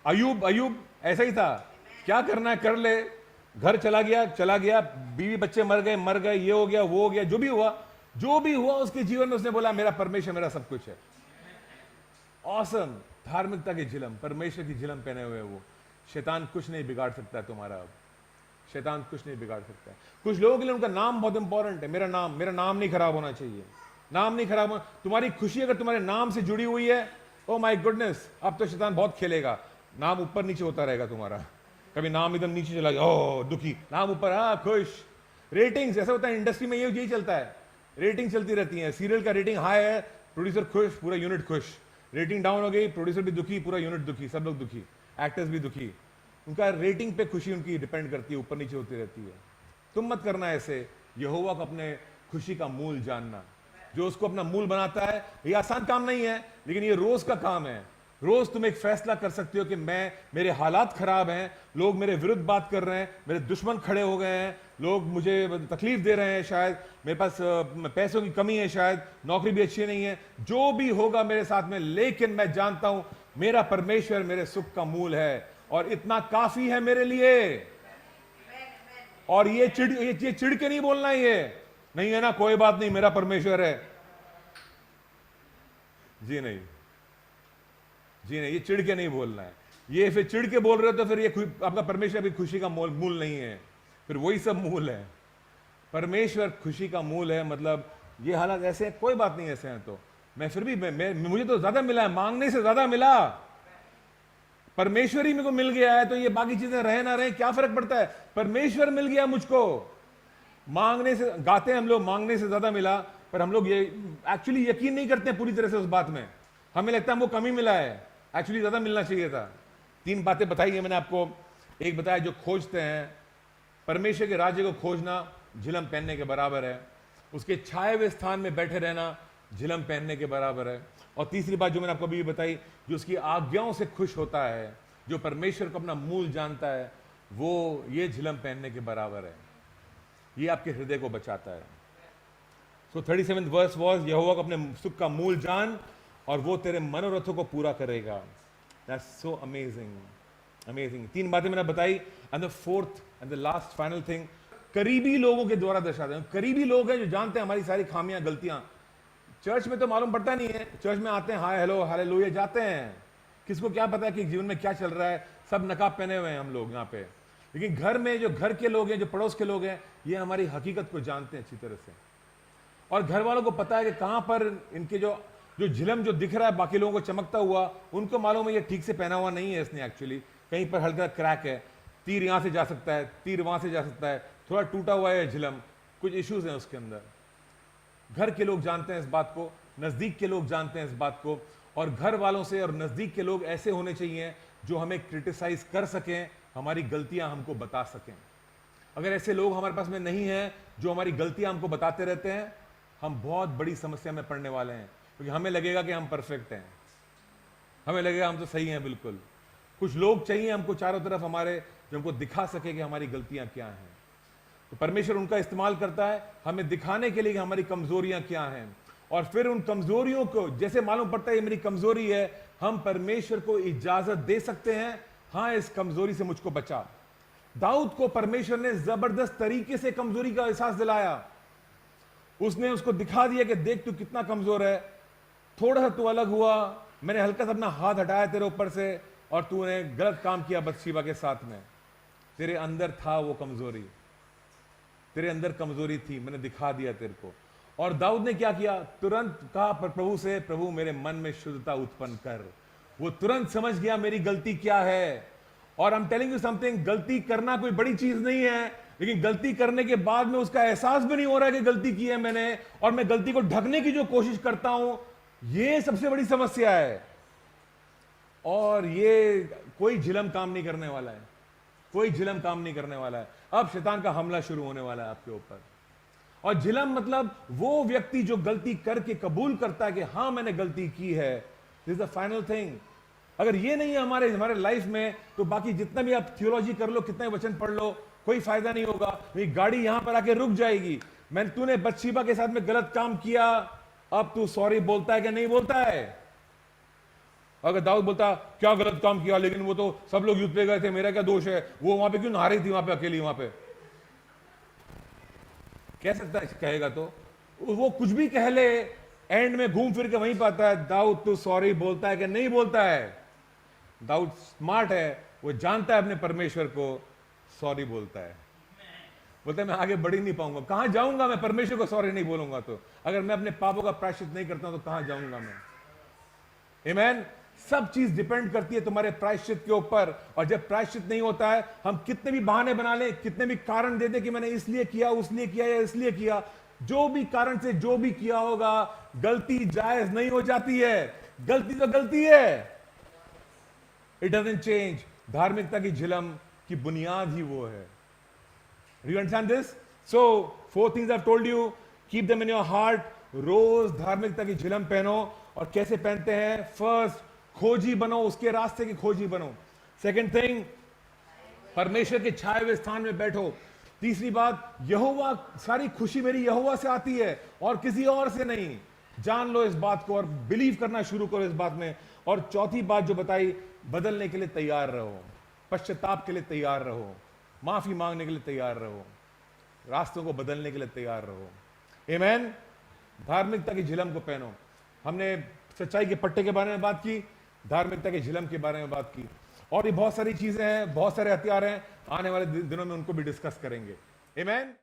अयूब ऐसा ही था, क्या करना है कर ले, घर चला गया, बीवी बच्चे मर गए, ये हो गया, वो हो गया, जो भी हुआ उसके जीवन में उसने बोला मेरा परमेश्वर मेरा सब कुछ है। ऑसम, धार्मिकता की झिलम, परमेश्वर की झिलम पहने हुए वो। शैतान कुछ नहीं बिगाड़ सकता है तुम्हारा। अब शैतान कुछ नहीं बिगाड़ सकता है। कुछ लोगों के लिए उनका नाम बहुत इंपॉर्टेंट है। मेरा नाम नहीं खराब होना चाहिए, नाम नहीं खराब होना। तुम्हारी खुशी अगर तुम्हारे नाम से जुड़ी हुई है, ओ माय गुडनेस, अब तो शैतान बहुत खेलेगा। नाम ऊपर नीचे होता रहेगा तुम्हारा, कभी नाम एकदम नीचे चला गया, ओ दुखी, नाम ऊपर, हाँ खुश। रेटिंग्स ऐसा होता है इंडस्ट्री में, यही चलता है, रेटिंग चलती रहती है। सीरियल का रेटिंग हाई है, प्रोड्यूसर खुश, पूरा यूनिट खुश। रेटिंग डाउन हो गई, प्रोड्यूसर भी दुखी, पूरा यूनिट दुखी, सब लोग दुखी, एक्टर्स भी दुखी। उनका रेटिंग पे खुशी उनकी डिपेंड करती है, ऊपर नीचे होती रहती है। तुम मत करना ऐसे। यहोवा को अपने खुशी का मूल जानना, जो उसको अपना मूल बनाता है। ये आसान काम नहीं है, लेकिन ये रोज का काम है। रोज तुम एक फैसला कर सकते हो कि मेरे हालात खराब हैं, लोग मेरे विरुद्ध बात कर रहे हैं, मेरे दुश्मन खड़े हो गए हैं, लोग मुझे तकलीफ दे रहे हैं, शायद मेरे पास पैसों की कमी है, शायद नौकरी भी अच्छी नहीं है, जो भी होगा मेरे साथ में, लेकिन मैं जानता हूं मेरा परमेश्वर मेरे सुख का मूल है और इतना काफी है मेरे लिए। और ये चिढ़ के नहीं बोलना, ये नहीं है ना, कोई बात नहीं, मेरा परमेश्वर है, जी नहीं, ये चिढ़ के नहीं बोलना है। ये फिर चिढ़ के बोल रहे हो तो फिर ये आपका परमेश्वर भी खुशी का मूल नहीं है, फिर वही सब मूल है। परमेश्वर खुशी का मूल है, मतलब ये हालात ऐसे हैं, कोई बात नहीं ऐसे हैं तो मैं फिर भी मुझे तो ज्यादा मिला है, मांगने से ज्यादा मिला। परमेश्वर ही मेरे को मिल गया है तो ये बाकी चीजें रहे ना रहे क्या फर्क पड़ता है, परमेश्वर मिल गया मुझको। मांगने से, गाते हैं हम लोग मांगने से ज्यादा मिला, पर हम लोग ये एक्चुअली यकीन नहीं करते हैं पूरी तरह से उस बात में। हमें लगता है हमको कम ही मिला है, एक्चुअली ज्यादा मिलना चाहिए था। 3 बातें बताई है मैंने आपको। एक बताया जो खोजते हैं, परमेश्वर के राज्य को खोजना झिलम पहनने के बराबर है। उसके छाए हुए स्थान में बैठे रहना झिलम पहनने के बराबर है। और तीसरी बात जो मैंने आपको अभी बताई, जो उसकी आज्ञाओं से खुश होता है, जो परमेश्वर को अपना मूल जानता है, वो ये झिलम पहनने के बराबर है। ये आपके हृदय को बचाता है। सो 37th वर्स वॉज, यहोवा को अपने सुख का मूल जान और वो तेरे मनोरथों को पूरा करेगा। That's so amazing, amazing. 3 बातें मैंने बताई। And the fourth and the last final thing, करीबी लोगों के द्वारा दर्शाते हैं। करीबी लोग हैं जो जानते हैं हमारी सारी खामियां गलतियां। चर्च में तो मालूम पड़ता नहीं है, चर्च में आते हैं, हाय हेलो हालेलुया जाते हैं, किसको क्या पता है कि जीवन में क्या चल रहा है, सब नकाब पहने हुए हैं हम लोग यहाँ पे। लेकिन घर में जो घर के लोग हैं, जो पड़ोस के लोग हैं, ये हमारी हकीकत को जानते हैं अच्छी तरह से। और घर वालों को पता है कि कहां पर इनके जो झिलम जो दिख रहा है बाकी लोगों को चमकता हुआ, उनको मालूम है ये ठीक से पहना हुआ नहीं है इसने, एक्चुअली कहीं पर हल्का क्रैक है, तीर यहां से जा सकता है, तीर वहां से जा सकता है, थोड़ा टूटा हुआ है झिलम, कुछ इश्यूज हैं उसके अंदर। घर के लोग जानते हैं इस बात को, नजदीक के लोग जानते हैं इस बात को। और घर वालों से और नजदीक के लोग ऐसे होने चाहिए जो हमें क्रिटिसाइज कर सकें, हमारी गलतियां हमको बता सकें। अगर ऐसे लोग हमारे पास में नहीं है जो हमारी गलतियां हमको बताते रहते हैं, हम बहुत बड़ी समस्या में पड़ने वाले हैं। क्योंकि हमें लगेगा कि हम परफेक्ट हैं, हमें लगेगा हम तो सही हैं बिल्कुल। कुछ लोग चाहिए हमको चारों तरफ हमारे, जो हमको दिखा सके कि हमारी गलतियां क्या हैं। तो परमेश्वर उनका इस्तेमाल करता है हमें दिखाने के लिए कि हमारी कमजोरियां क्या हैं। और फिर उन कमजोरियों को जैसे मालूम पड़ता है ये मेरी कमजोरी है, हम परमेश्वर को इजाजत दे सकते हैं, हाँ इस कमजोरी से मुझको बचा। दाऊद को परमेश्वर ने जबरदस्त तरीके से कमजोरी का एहसास दिलाया। उसने उसको दिखा दिया कि देख तू कितना कमजोर है, थोड़ा सा तू अलग हुआ, मैंने हल्का सा अपना हाथ हटाया तेरे ऊपर से और तूने गलत काम किया बत्शीबा के साथ में। तेरे अंदर था वो कमजोरी, तेरे अंदर कमजोरी थी, मैंने दिखा दिया तेरे को। और दाऊद ने क्या किया, तुरंत कहा प्रभु से, प्रभु मेरे मन में शुद्धता उत्पन्न कर। वो तुरंत समझ गया मेरी गलती क्या है। और I am telling you something, गलती करना कोई बड़ी चीज नहीं है, लेकिन गलती करने के बाद में उसका एहसास भी नहीं हो रहा है कि गलती की है मैंने, और मैं गलती को ढकने की जो कोशिश करता हूं, ये सबसे बड़ी समस्या है। और ये कोई झिलम काम नहीं करने वाला है, कोई झिलम काम नहीं करने वाला है। अब शैतान का हमला शुरू होने वाला है आपके ऊपर। और झिलम मतलब वो व्यक्ति जो गलती करके कबूल करता है कि हां मैंने गलती की है। This is the final thing. अगर ये नहीं है हमारे लाइफ में, तो बाकी जितना भी आप थियोलॉजी कर लो, कितना वचन पढ़ लो, कोई फायदा नहीं होगा। मेरी गाड़ी यहां पर आके रुक जाएगी। तूने बत्शीबा के साथ में गलत काम किया, अब तू सॉरी बोलता है कि नहीं बोलता है? अगर दाऊद बोलता क्या गलत काम किया, लेकिन वो तो सब लोग युद्ध पे गए थे, मेरा क्या दोष है, वो वहां पे क्यों नहा रही थी वहां पे अकेली, वहां पे कह सकता है? कहेगा तो वो कुछ भी कह ले, एंड में घूम फिर के वहीं पाता है दाऊद तू सॉरी बोलता है कि नहीं बोलता है। दाऊद स्मार्ट है, वो जानता है अपने परमेश्वर को, सॉरी बोलता है। बोलता है मैं आगे बढ़ ही नहीं पाऊंगा, कहां जाऊंगा मैं परमेश्वर को सॉरी नहीं बोलूंगा तो। अगर मैं अपने पापों का प्रायश्चित नहीं करता हूं तो कहां जाऊंगा मैं? आमीन। सब चीज डिपेंड करती है तुम्हारे प्रायश्चित के ऊपर। और जब प्रायश्चित नहीं होता है, हम कितने भी बहाने बना लें, कितने भी कारण दे दे कि मैंने इसलिए किया, उसलिए किया या इसलिए किया, जो भी कारण से जो भी किया होगा, गलती जायज नहीं हो जाती है। गलती तो गलती है, इट डजंट चेंज। धार्मिकता की झिलम की बुनियाद ही वो है। You understand this? So 4 things I've told you, keep them in your heart. रोज धार्मिकता की झिलम पहनो। और कैसे पहनते हैं? फर्स्ट, खोजी बनो, उसके रास्ते की खोजी बनो। सेकंड थिंग, परमेश्वर के छाए हुए स्थान में बैठो। तीसरी बात, यहोवा, सारी खुशी मेरी यहोवा से आती है और किसी और से नहीं। जान लो इस बात को और बिलीव करना शुरू करो इस बात में। और चौथी बात जो बताई, बदलने के लिए तैयार रहो, पश्चाताप के लिए तैयार रहो, माफी मांगने के लिए तैयार रहो, रास्तों को बदलने के लिए तैयार रहो। आमीन। धार्मिकता की झिलम को पहनो। हमने सच्चाई के पट्टे के बारे में बात की, धार्मिकता के झिलम के बारे में बात की, और भी बहुत सारी चीजें हैं, बहुत सारे हथियार हैं, आने वाले दिनों में उनको भी डिस्कस करेंगे। आमीन।